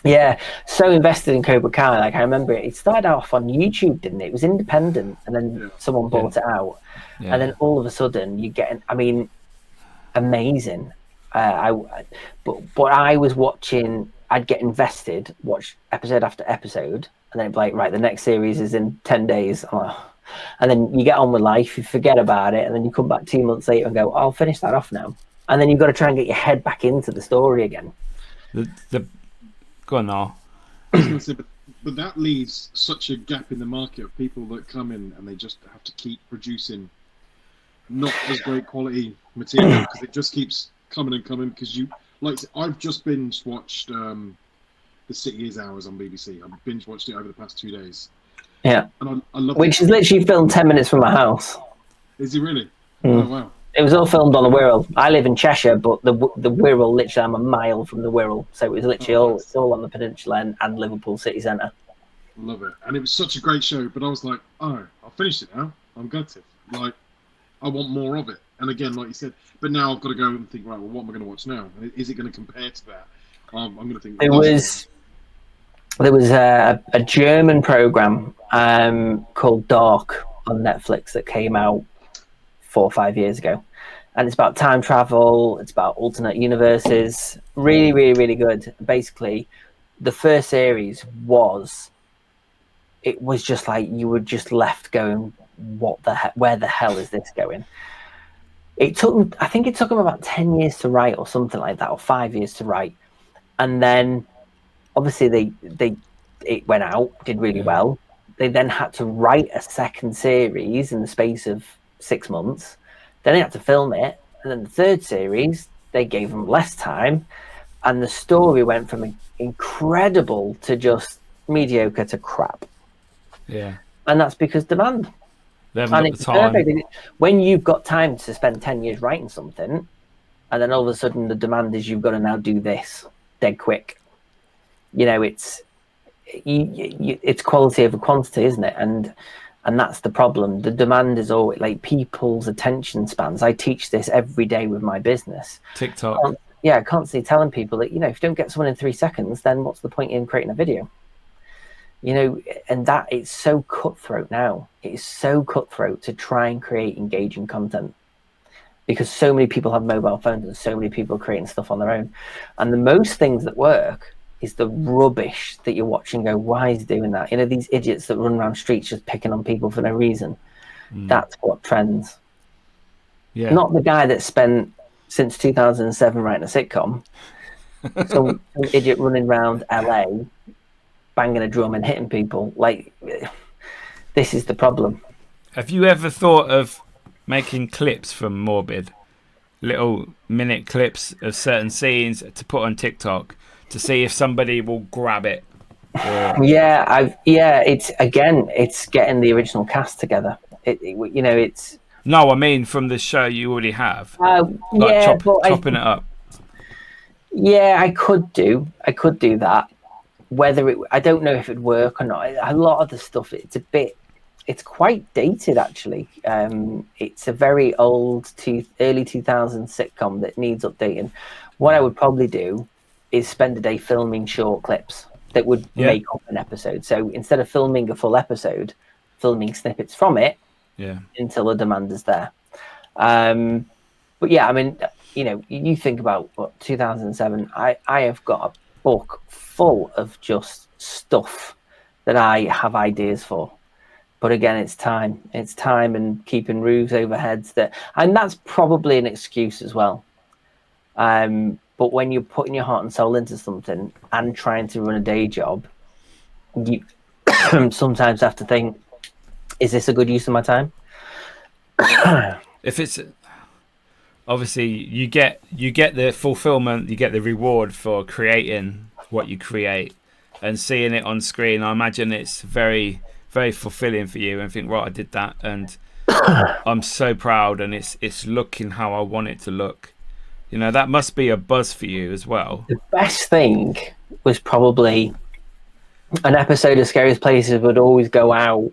Yeah, so invested in Cobra Kai. Like, I remember it started off on YouTube, didn't it? It was independent, and then someone bought it out, and then all of a sudden you get, I mean, amazing. But I was watching. I'd get invested, watch episode after episode. And then it'd be like, right, the next series is in 10 days. Oh. And then you get on with life, you forget about it, and then you come back 2 months later and go, I'll finish that off now. And then you've got to try and get your head back into the story again. Go on, Niall. But that leaves such a gap in the market of people that come in and they just have to keep producing not as great quality material, because it just keeps coming and coming. Because I've just binge watched The City Is Ours on BBC. I've binge watched it over the past 2 days. Yeah, and I love which is literally filmed 10 minutes from my house. Is it really? Oh wow! It was all filmed on the Wirral. I live in Cheshire, but the Wirral, literally, I'm a mile from the Wirral, so it was literally it's all on the peninsula and Liverpool city centre. Love it, and it was such a great show. But I was like, oh, I've finished it now. I'm gutted. Like, I want more of it. And again, like you said, but now I've got to go and think, right, well, what am I going to watch now? Is it going to compare to that? I'm going to think. There was a German program called Dark on Netflix that came out 4 or 5 years ago, and it's about time travel. It's about alternate universes. Really, really, really good. Basically, the first series was just like you were just left going, what the heck? Where the hell is this going? I think it took them about 10 years to write, or something like that, or 5 years to write, and then. Obviously, it went out, did really well. They then had to write a second series in the space of 6 months. Then they had to film it. And then the third series, they gave them less time. And the story went from incredible to just mediocre to crap. Yeah. And that's because demand. They haven't got the time. Perfect. When you've got time to spend 10 years writing something, and then all of a sudden the demand is you've got to now do this dead quick. You know, it's quality over quantity, isn't it? And that's the problem. The demand is always like people's attention spans. I teach this every day with my business. TikTok. Constantly telling people that, you know, if you don't get someone in 3 seconds, then what's the point in creating a video? You know, and that it's so cutthroat now. It is so cutthroat to try and create engaging content, because so many people have mobile phones and so many people are creating stuff on their own. And the most things that work is the rubbish that you watch and go, why is he doing that? You know, these idiots that run around streets just picking on people for no reason. That's what trends. Yeah. Not the guy that spent since 2007 writing a sitcom. some idiot running around LA banging a drum and hitting people. Like, this is the problem. Have you ever thought of making clips from Morbid? Little minute clips of certain scenes to put on TikTok to see if somebody will grab it? It's getting the original cast together. No, I mean from the show you already have. Chopping it up. Yeah, I could do that. I don't know if it'd work or not. A lot of the stuff, it's quite dated actually. It's a very old early 2000s sitcom that needs updating. What I would probably do is spend a day filming short clips that would make up an episode. So instead of filming a full episode, filming snippets from it until the demand is there. But yeah, I mean, you know, you think about 2007, I have got a book full of just stuff that I have ideas for. But again, it's time and keeping roofs over heads and that's probably an excuse as well. But when you're putting your heart and soul into something and trying to run a day job, you sometimes have to think, is this a good use of my time? If it's obviously you get the fulfillment, you get the reward for creating what you create and seeing it on screen. I imagine it's very, very fulfilling for you and think, right, I did that and I'm so proud and it's looking how I want it to look. You know, that must be a buzz for you as well. The best thing was probably an episode of Scariest Places would always go out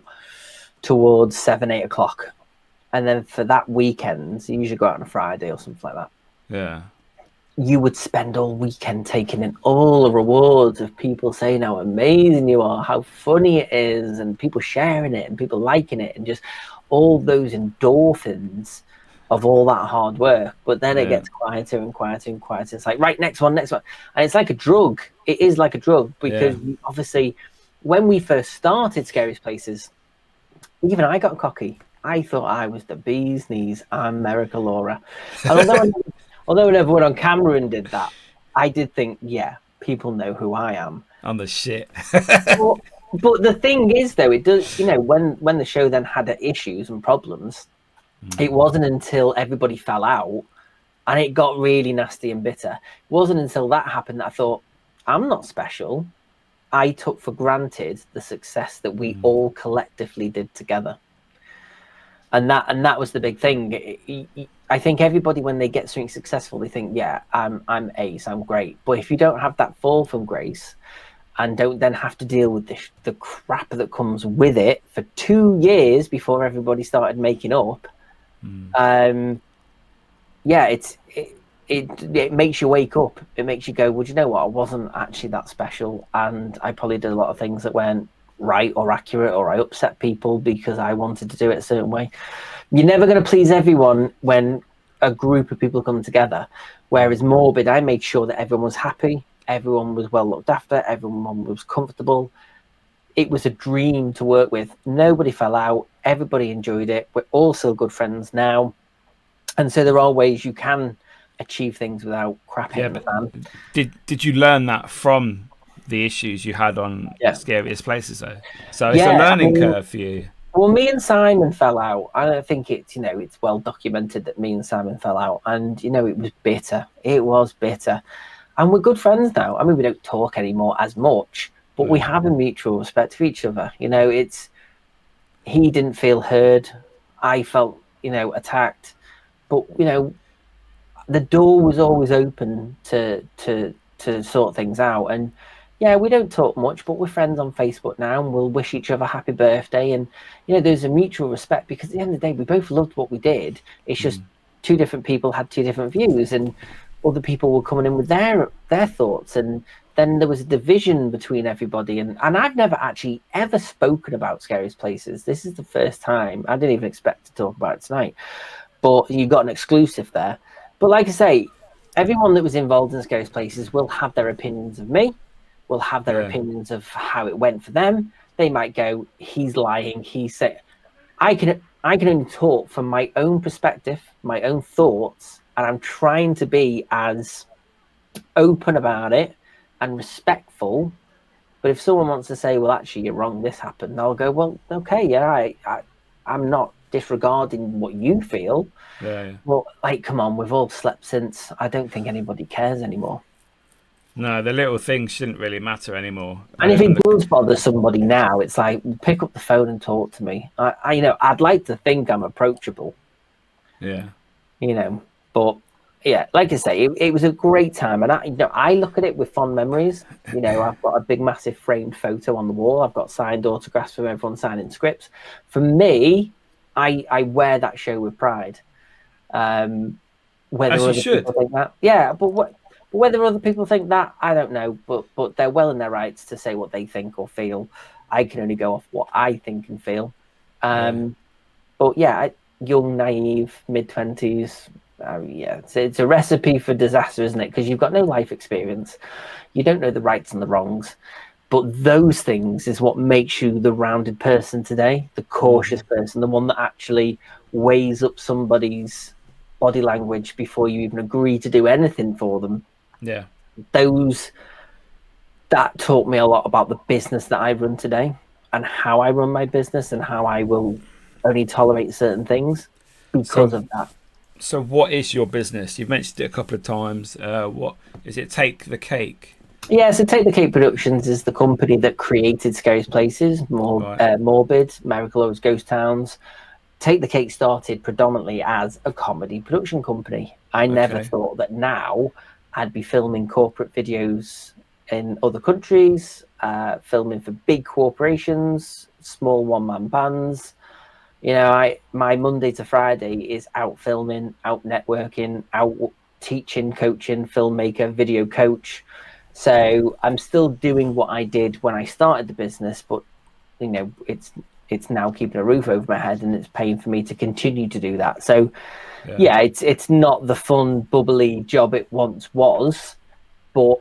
towards 7-8 o'clock. And then for that weekend, you usually go out on a Friday or something like that. Yeah. You would spend all weekend taking in all the rewards of people saying how amazing you are, how funny it is, and people sharing it and people liking it, and just all those endorphins of all that hard work. But then it gets quieter and quieter and quieter. It's like, right, next one. And it's like a drug. It is like a drug because obviously when we first started Scariest Places, even I got cocky. I thought I was the bee's knees. I'm America Laura. And although everyone on camera and did that, I did think, yeah, people know who I am. I'm the shit. but the thing is, though, it does, you know, when the show then had issues and problems, it wasn't until everybody fell out and it got really nasty and bitter. It wasn't until that happened that I thought, I'm not special. I took for granted the success that we all collectively did together. And that was the big thing. I think everybody, when they get something successful, they think, yeah, I'm ace, I'm great. But if you don't have that fall from grace and don't then have to deal with the crap that comes with it for 2 years before everybody started making up, it makes you wake up. It makes you go, well, you know what? I wasn't actually that special. And I probably did a lot of things that weren't right or accurate, or I upset people because I wanted to do it a certain way. You're never going to please everyone when a group of people come together. Whereas Morbid, I made sure that everyone was happy, everyone was well looked after, everyone was comfortable. It was a dream to work with. Nobody fell out. Everybody enjoyed it. We're all still good friends now. And so there are ways you can achieve things without crapping the fan. Did you learn that from the issues you had on Scariest Places, though? So it's a learning curve for you. Well, me and Simon fell out. I don't think it's, you know, it's well documented that me and Simon fell out. And, you know, it was bitter. It was bitter. And we're good friends now. I mean, we don't talk anymore as much, but we have a mutual respect for each other. You know, he didn't feel heard. I felt, you know, attacked. But, you know, the door was always open to sort things out. And yeah, we don't talk much, but we're friends on Facebook now, and we'll wish each other happy birthday. And there's a mutual respect, because at the end of the day, we both loved what we did. It's just two different people had two different views, and other people were coming in with their thoughts, and then there was a division between everybody. And I've never actually ever spoken about Scariest Places. This is the first time. I didn't even expect to talk about it tonight, but you got an exclusive there. But like I say, everyone that was involved in Scariest Places will have their opinions of me, will have their opinions of how it went for them. They might go, he's lying, he said. I can only talk from my own perspective, my own thoughts, and I'm trying to be as open about it and respectful. But if someone wants to say, well, actually, you're wrong, this happened, I'll go, well, okay, yeah, I'm not disregarding what you feel. Yeah. Well, like, come on, we've all slept since. I don't think anybody cares anymore. No, the little things shouldn't really matter anymore. And if it does bother somebody now, it's like, pick up the phone and talk to me. I'd like to think I'm approachable. Yeah. But yeah, like I say, it was a great time, and I look at it with fond memories. I've got a big, massive framed photo on the wall. I've got signed autographs from everyone signing scripts. For me, I wear that show with pride. Whether other people think that, yeah, but whether other people think that, I don't know. But they're well in their rights to say what they think or feel. I can only go off what I think and feel. But yeah, young, naive, mid-20s. It's a recipe for disaster, isn't it? Because you've got no life experience, you don't know the rights and the wrongs. But those things is what makes you the rounded person today, the cautious person, the one that actually weighs up somebody's body language before you even agree to do anything for them. Yeah. That taught me a lot about the business that I run today, and how I run my business, and how I will only tolerate certain things because of that. So what is your business? You've mentioned it a couple of times. What is it? Take the Cake? Yeah, so Take the Cake Productions is the company that created Scariest Places, Morbid, Miracle Horrors, Ghost Towns. Take the Cake started predominantly as a comedy production company. I never thought that now I'd be filming corporate videos in other countries, filming for big corporations, small one-man bands. My Monday to Friday is out filming, out networking, out teaching, coaching, filmmaker, video coach. So I'm still doing what I did when I started the business, but it's now keeping a roof over my head, and it's paying for me to continue to do that. So yeah, it's not the fun, bubbly job it once was, but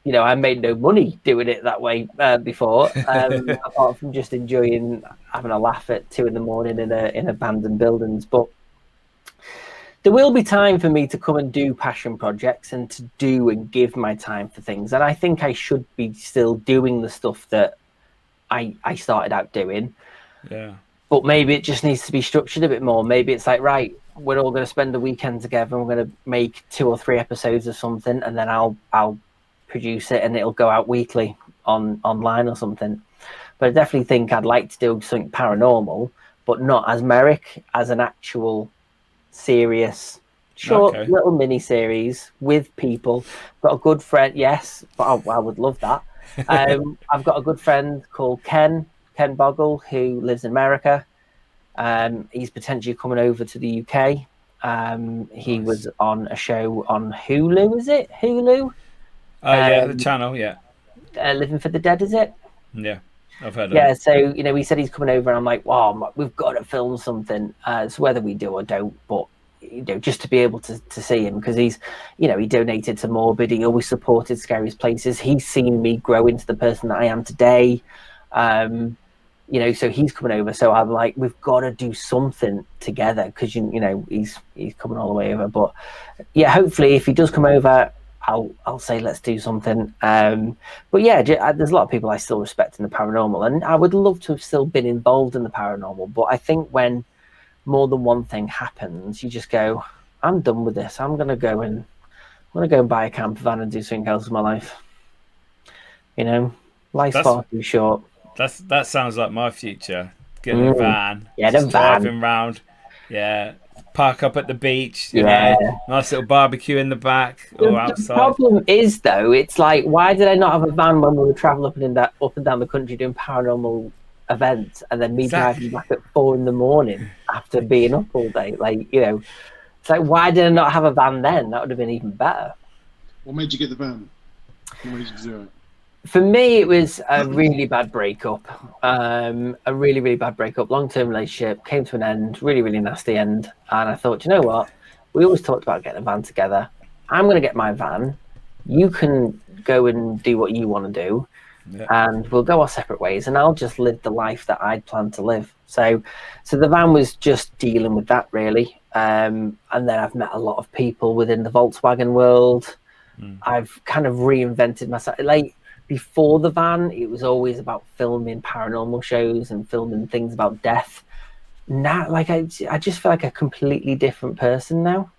I made no money doing it that way before, apart from just enjoying having a laugh at 2 a.m. in abandoned buildings. But there will be time for me to come and do passion projects and to do and give my time for things. And I think I should be still doing the stuff that I started out doing. Yeah. But maybe it just needs to be structured a bit more. Maybe it's like, right, we're all going to spend the weekend together, and we're going to make 2 or 3 episodes of something, and then I'll produce it, and it'll go out weekly online or something. But I definitely think I'd like to do something paranormal, but not as Merrick, as an actual serious short little mini series with people. Got a good friend, yes, but I would love that. I've got a good friend called Ken Boggle, who lives in America. He's potentially coming over to the UK. He was on a show on Hulu. Is it Hulu? Yeah, the channel. Yeah, Living for the Dead, is it? Yeah, I've heard of it. Yeah, so he said he's coming over, and I'm like, wow, we've got to film something. So whether we do or don't, but just to be able to see him, because he's, he donated to Morbid. He always supported Scariest Places. He's seen me grow into the person that I am today. So he's coming over. So I'm like, we've got to do something together, because he's coming all the way over. But yeah, hopefully if he does come over, I'll say let's do something. But yeah, there's a lot of people I still respect in the paranormal, and I would love to have still been involved in the paranormal. But I think when more than one thing happens, you just go, I'm done with this. I'm gonna go and buy a camper van and do something else with my life. Life's far too short. That sounds like my future. Getting a van, a van, driving round. Yeah, park up at the beach, you Yeah. know, nice little barbecue in the back or The outside. problem is, though, it's like, why did I not have a van when we were traveling up and down the country doing paranormal events, and then me driving back at 4 a.m. after being up all day? Like, you know, it's like, why did I not have a van then? That would have been even better. What made you get the van? What made you do it? For me, it was a really bad breakup. A really, really bad breakup. Long-term relationship came to an end, really, really nasty end. And I thought, you know what? We always talked about getting a van together. I'm going to get my van. You can go and do what you want to do, and we'll go our separate ways. And I'll just live the life that I'd planned to live. So the van was just dealing with that, really. And then I've met a lot of people within the Volkswagen world. I've kind of reinvented myself. Like, before the van, it was always about filming paranormal shows and filming things about death. Now, like, I just feel like a completely different person now.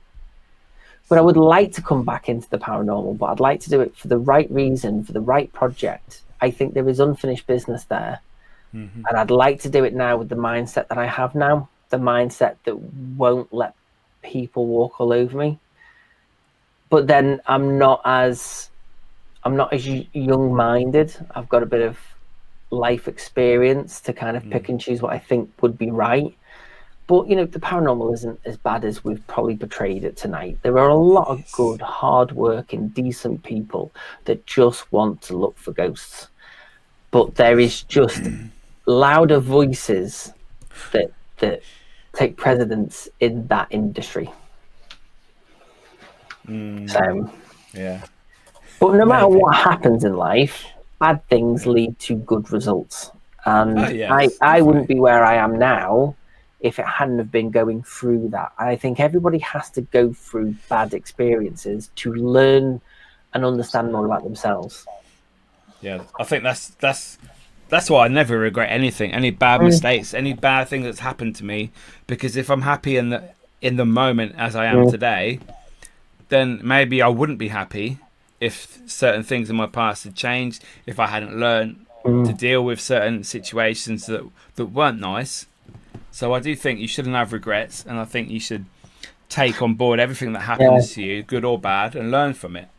But I would like to come back into the paranormal, but I'd like to do it for the right reason, for the right project. I think there is unfinished business there. And I'd like to do it now with the mindset that I have now, the mindset that won't let people walk all over me. But then I'm not as young-minded. I've got a bit of life experience to kind of pick and choose what I think would be right. But, you know, the paranormal isn't as bad as we've probably portrayed it tonight. There are a lot of good, hard-working, decent people that just want to look for ghosts. But there is just louder voices that take precedence in that industry. So, yeah. But no matter what happens in life, bad things lead to good results. And I wouldn't be where I am now if it hadn't have been going through that. I think everybody has to go through bad experiences to learn and understand more about themselves. Yeah, I think that's why I never regret anything, any bad mistakes, any bad thing that's happened to me. Because if I'm happy in the moment as I am today, then maybe I wouldn't be happy if certain things in my past had changed, if I hadn't learned to deal with certain situations that weren't nice. So I do think you shouldn't have regrets, and I think you should take on board everything that happens to you, good or bad, and learn from it.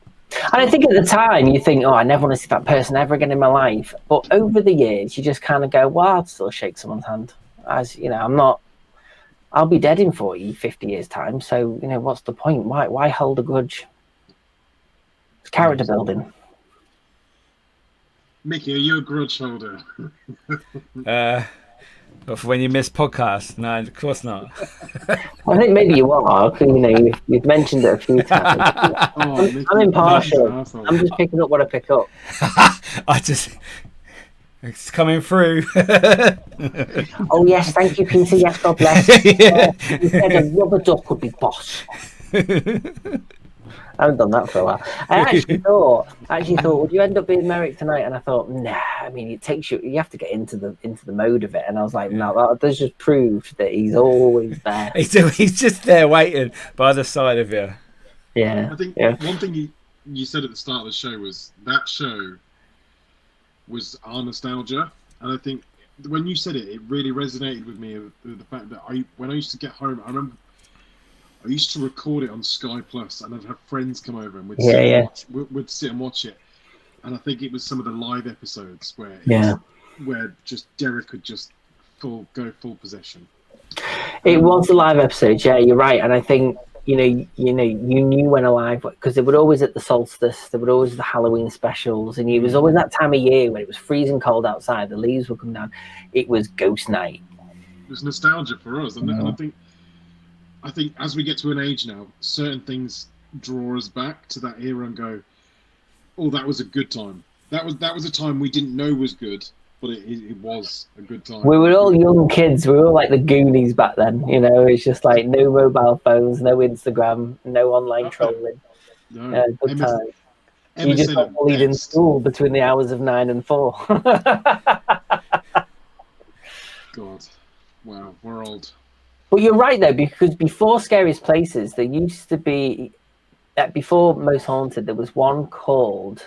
And I think at the time you think, oh, I never want to see that person ever again in my life. But over the years, you just kind of go, well, I'd still shake someone's hand. As you know, I'll be dead in 40, 50 years time. So, you know, what's the point? Why hold a grudge? It's character building. Miki, are you a grudge holder? But for when you miss podcasts, no, of course not. I think maybe you are. You know, you've mentioned it a few times. I'm impartial. I'm just picking up what I pick up. It's coming through. Oh yes, thank you, Peter. Yes, God bless. You said a rubber duck would be boss. I haven't done that for a while. I actually thought, would you end up being Merrick tonight? And I thought, nah. I mean, it takes you have to get into the mode of it. And I was like, no, that just proved that he's always there. He's just there waiting by the side of you. Yeah. I think one thing you said at the start of the show was that show was our nostalgia, and I think when you said it, it really resonated with me. The fact that when I used to get home, I remember I used to record it on Sky Plus, and I'd have friends come over and we'd sit and watch it. And I think it was some of the live episodes where just Derek could just go full possession. It was the live episode, yeah, you're right. And I think you knew when alive, because they would always at the solstice, there would always the Halloween specials, and it was always that time of year when it was freezing cold outside, the leaves would come down. It was ghost night. It was nostalgia for us, and I think as we get to an age now, certain things draw us back to that era and go, oh, that was a good time. That was a time we didn't know was good, but it was a good time. We were all young kids. We were all like the Goonies back then. You know, it's just like no mobile phones, no Instagram, no online trolling. No. Good time. You just got bullied in school between the hours of 9 and 4. God, wow, we're old. But you're right though, because before Scariest Places, there used to be, before Most Haunted, there was one called,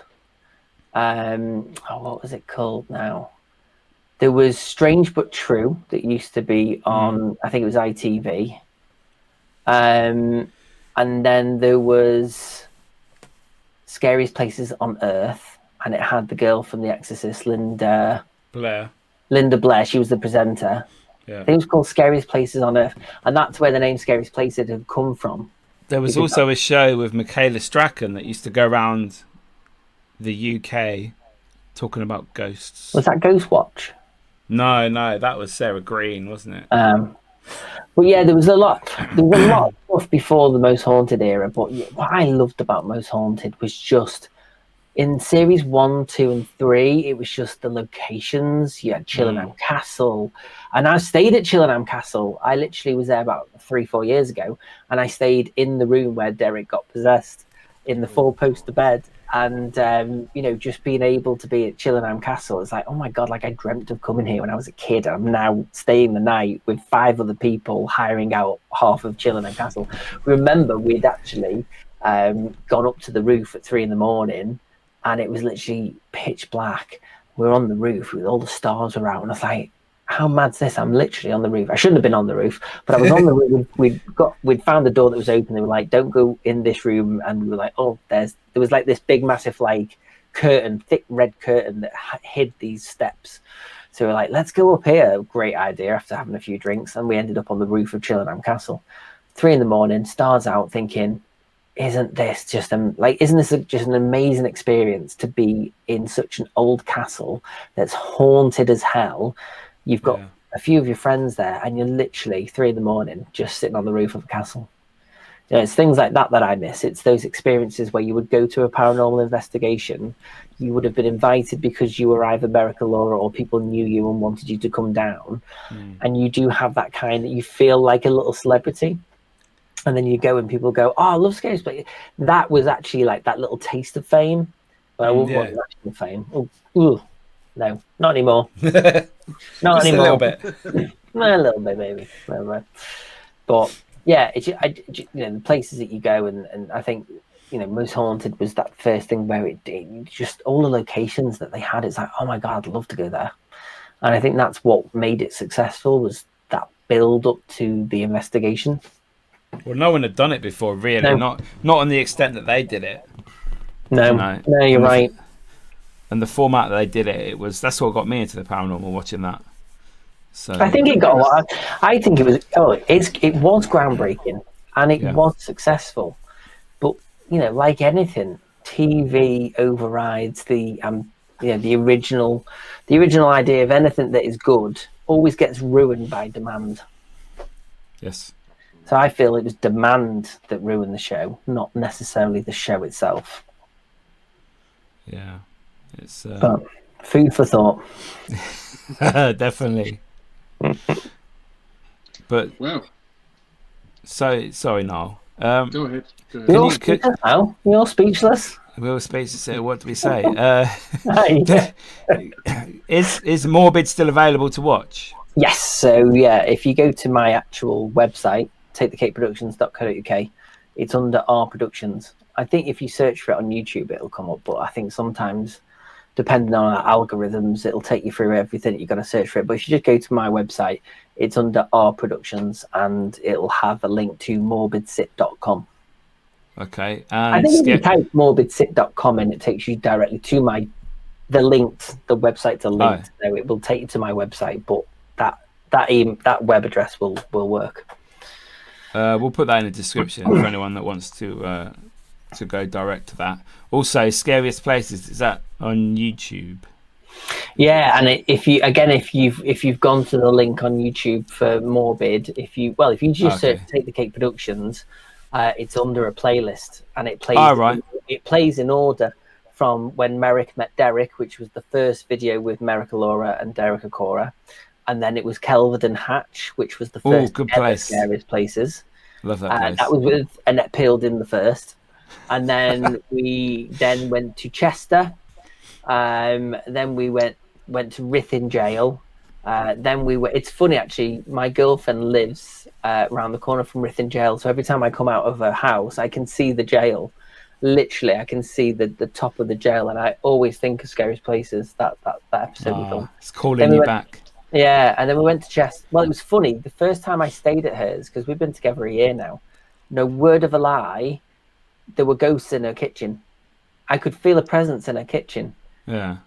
what was it called now? There was Strange But True that used to be on, I think it was ITV. And then there was Scariest Places on Earth, and it had the girl from The Exorcist, Linda Blair. She was the presenter. Yeah. I think it was called Scariest Places on Earth, and that's where the name Scariest Places had come from. There was also a show with Michaela Strachan that used to go around the UK talking about ghosts. Was that Ghost Watch? No, that was Sarah Green, wasn't it? Well, yeah, there was a lot of stuff before the Most Haunted era, but what I loved about Most Haunted was just in series 1, 2, and 3, it was just the locations. You had Chillingham Castle, and I stayed at Chillingham Castle. I literally was there about 3-4 years ago, and I stayed in the room where Derek got possessed in the 4-poster bed. And just being able to be at Chillingham Castle, it's like, oh my god, like I dreamt of coming here when I was a kid. I'm now staying the night with 5 other people, hiring out half of Chillingham Castle. Remember, we'd actually gone up to the roof at 3 a.m, and it was literally pitch black. We were on the roof with all the stars around, and I was like, how mad's this? I'm literally on the roof. I shouldn't have been on the roof, but I was on the roof. We'd found a door that was open. They were like, don't go in this room. And we were like, oh, there was like this big, massive, like curtain, thick red curtain that hid these steps. So we were like, let's go up here. Great idea after having a few drinks. And we ended up on the roof of Chillingham Castle. 3 a.m, stars out, thinking, isn't this just just an amazing experience to be in such an old castle that's haunted as hell? You've got a few of your friends there, and you're literally 3 a.m, just sitting on the roof of a castle. It's things like that I miss. It's those experiences where you would go to a paranormal investigation. You would have been invited because you were either America Laura or people knew you and wanted you to come down. And you do have that kind that you feel like a little celebrity. And then you go and people go, oh, I love Scariest Places. That was actually like that little taste of fame. But I wouldn't want national fame. Oh, no, not anymore. Not anymore. A little bit. A little bit, maybe. But yeah, the places that you go, and I think Most Haunted was that first thing where it just all the locations that they had. It's like, oh my god, I'd love to go there. And I think that's what made it successful, was that build up to the investigation. Well, no one had done it before, really. No. Not on the extent that they did it. No, no, you're right. And the format that they did that's what got me into the paranormal, watching that. So I think it got a lot. I think it was groundbreaking, and it was successful. But like anything, TV overrides the original idea of anything that is good. Always gets ruined by demand. Yes. So I feel it was demand that ruined the show, not necessarily the show itself. Yeah. It's but food for thought. Definitely. But sorry, Niall. Go ahead. You're speechless. We were speechless. What do we say? Is Morbid still available to watch? Yes. So if you go to my actual website, takethecakeproductions.co.uk, it's under our productions. I think if you search for it on YouTube, it'll come up. But I think sometimes, depending on our algorithms, it'll take you through everything. You've got to search for it. But if you just go to my website, it's under our productions, and it'll have a link to morbidsit.com. Okay. I think if you type morbidsit.com and it takes you directly to the website's a link, so it will take you to my website. But that web address will work. We'll put that in the description for anyone that wants to go direct to that. Also, Scariest Places, is that on YouTube? Yeah, and if you've gone to the link on YouTube for Morbid, if you just search Take the Cake Productions, it's under a playlist, and it plays. It plays in order from when Merrick met Derek, which was the first video with Merrick Laura and Derek Acora, and then it was Kelvedon Hatch, which was the first Scariest Places. Love that place. That was with Annette Peelden the first, and then we went to Chester. Then we went to Ruthin Jail. It's funny actually, my girlfriend lives around the corner from Ruthin Jail, so every time I come out of her house I can see the jail. Literally I can see the top of the jail, and I always think of Scariest Places, that episode we filmed. It's calling you back. Yeah, and then we went to Chester. Well, it was funny, the first time I stayed at hers, because we've been together a year now, no word of a lie, there were ghosts in her kitchen. I could feel a presence in her kitchen. Yeah.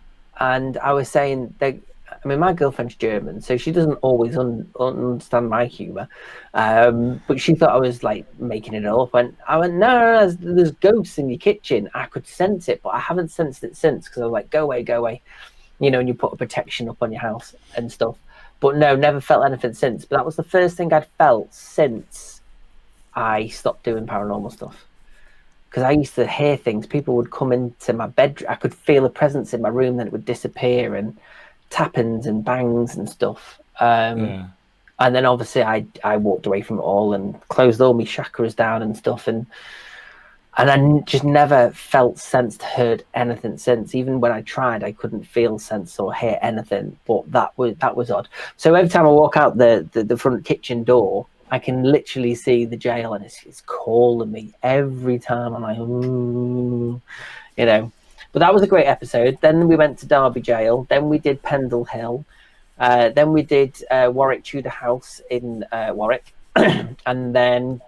And I was saying that, I mean, my girlfriend's German, so she doesn't always understand my humour. But she thought I was like making it up. I went, no, there's ghosts in your kitchen. I could sense it, but I haven't sensed it since, because I was like, go away, go away. You know, and you put a protection up on your house and stuff. But no, never felt anything since. But that was the first thing I'd felt since I stopped doing paranormal stuff. Because I used to hear things. People would come into my bedroom. I could feel a presence in my room, then it would disappear, and tappings and bangs and stuff. And then obviously I walked away from it all and closed all my chakras down and stuff. And I just never felt, sensed, heard anything since. Even when I tried, I couldn't feel, sense, or hear anything. But that was odd. So every time I walk out the front kitchen door, I can literally see the jail, and it's calling me every time. I'm like, ooh, you know. But that was a great episode. Then we went to Derby Jail. Then we did Pendle Hill. Then we did Warwick Tudor House in Warwick. And then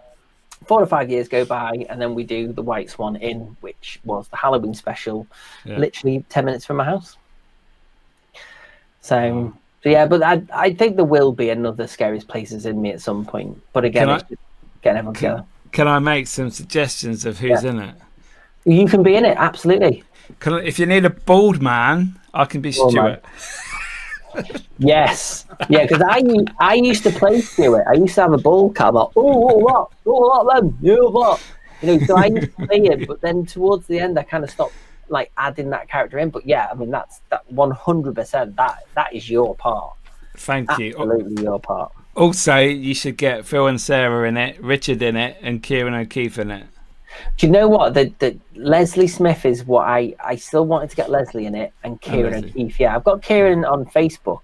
4 or 5 years go by, and then we do the White Swan Inn, which was the Halloween special, literally 10 minutes from my house. So yeah, but I think there will be another Scariest Places in me at some point. But again, it's just getting everyone together. Can I make some suggestions of who's in it? You can be in it, absolutely. If you need a bald man, I can be Stuart. Yes, yeah, because I used to play Stuart. I used to have a bald cat. Like, what then? You what? You know, so I used to play him, but then towards the end, I kind of stopped like adding that character in. But yeah, I mean that 100%. That is your part. Thank you. Absolutely your part. Also, you should get Phil and Sarah in it, Richard in it, and Kieran O'Keefe in it. Do you know what? The Leslie Smith is what I still wanted to get Leslie in it, and Kieran O'Keefe. Yeah, I've got Kieran on Facebook.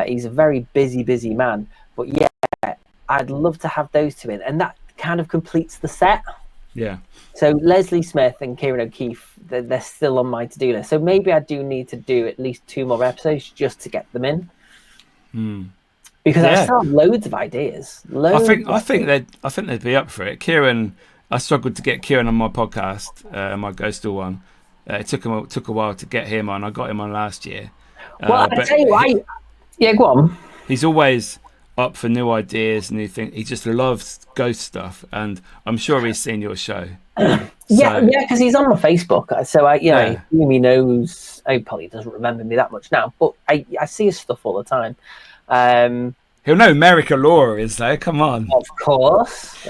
He's a very busy man. But yeah, I'd love to have those two in, and that kind of completes the set. Yeah. So Leslie Smith and Kieran O'Keefe, they're still on my to-do list. So maybe I do need to do at least 2 more episodes just to get them in. Because I still have loads of ideas. I think they'd be up for it. Kieran, I struggled to get Kieran on my podcast, my Ghostal one. It took a while to get him on. I got him on last year. Well, I tell you what, yeah, go on. He's always up for new ideas, new things. He just loves ghost stuff, and I'm sure he's seen your show. Yeah, because he's on my Facebook. So he knows. He probably doesn't remember me that much now, but I see his stuff all the time. He'll know America Laura is though. Come on. Of course.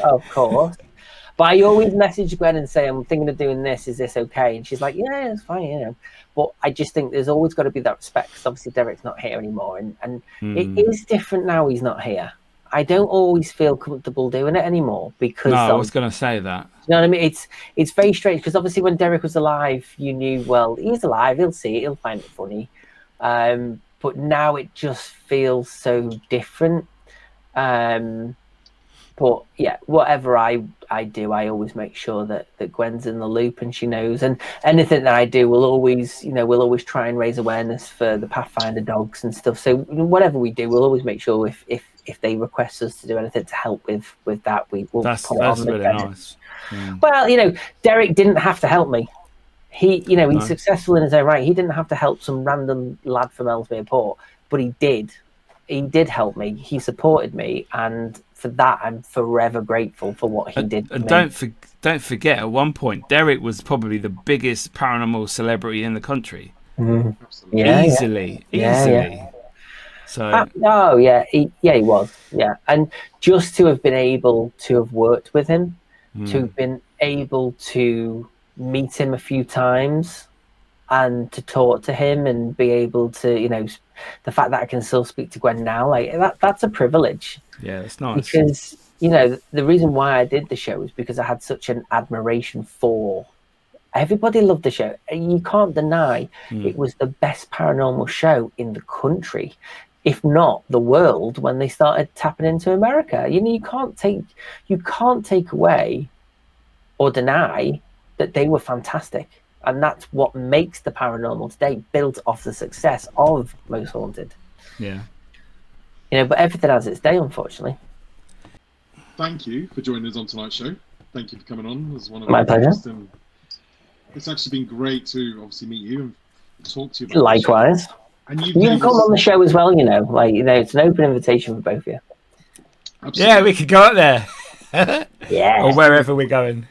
But I always message Gwen and say, I'm thinking of doing this. Is this okay? And she's like, yeah, it's fine, you know. But I just think there's always got to be that respect, because obviously Derek's not here anymore. And it is different now he's not here. I don't always feel comfortable doing it anymore because... No, I was going to say that. You know what I mean? It's very strange, because obviously when Derek was alive, you knew, well, he's alive, he'll see it, he'll find it funny. But now it just feels so different. But yeah, whatever I do, I always make sure that Gwen's in the loop and she knows. And anything that I do, we'll always try and raise awareness for the Pathfinder dogs and stuff. So whatever we do, we'll always make sure if they request us to do anything to help with that, we will. That's really nice. Well, you know, Derek didn't have to help me. He's successful in his own right. He didn't have to help some random lad from Ellesmere Port, but he did. He did help me. He supported me, and for that, I'm forever grateful for what he did. And don't forget, at one point, Derek was probably the biggest paranormal celebrity in the country. Yeah, easily. So. He was. Yeah, and just to have been able to have worked with him, to have been able to meet him a few times, and to talk to him and be able to, you know, the fact that I can still speak to Gwen now, like that's a privilege. Yeah, it's nice. Because, you know, the reason why I did the show is because I had such an admiration for... Everybody loved the show. You can't deny it was the best paranormal show in the country, if not the world, when they started tapping into America. You know, you can't take away or deny that they were fantastic. And that's what makes the paranormal today, built off the success of Most Haunted. Yeah. You know, but everything has its day, unfortunately. thank you for joining us on tonight's show. Thank you for coming on. It was one of My pleasure. It's actually been great to obviously meet you and talk to you about Likewise. And you can come on the show as well, it's an open invitation for both of you. Absolutely. Yeah, we could go up there. Yeah. Or wherever we're going.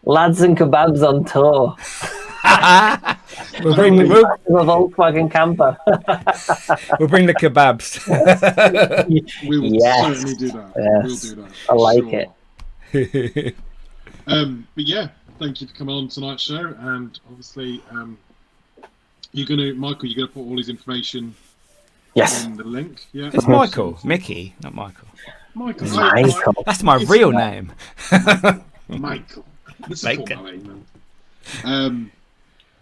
Lads and Kebabs on tour. We'll bring a Volkswagen camper. We'll bring the kebabs. We will certainly do that. Yes. We'll do that. I like it. But yeah, thank you for coming on tonight's show, and obviously, you're gonna put all his information. Yes. In the link. Yeah. It's Michael, Mickey, not Michael. Michael. That's my real name. Michael. This is my name, man.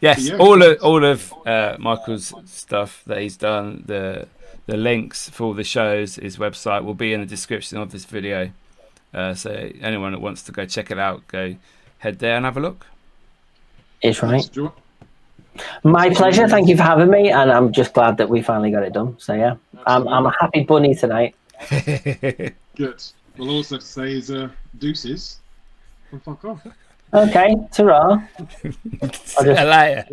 Yes, yeah. all of Michael's stuff that he's done, the links for all the shows, his website will be in the description of this video. So anyone that wants to go check it out, go head there and have a look. It's right. My pleasure. Thank you for having me, and I'm just glad that we finally got it done. So yeah, I'm a happy bunny tonight. Good. Well, all I have to say is deuces and fuck off. Okay, ta-ra. See you later.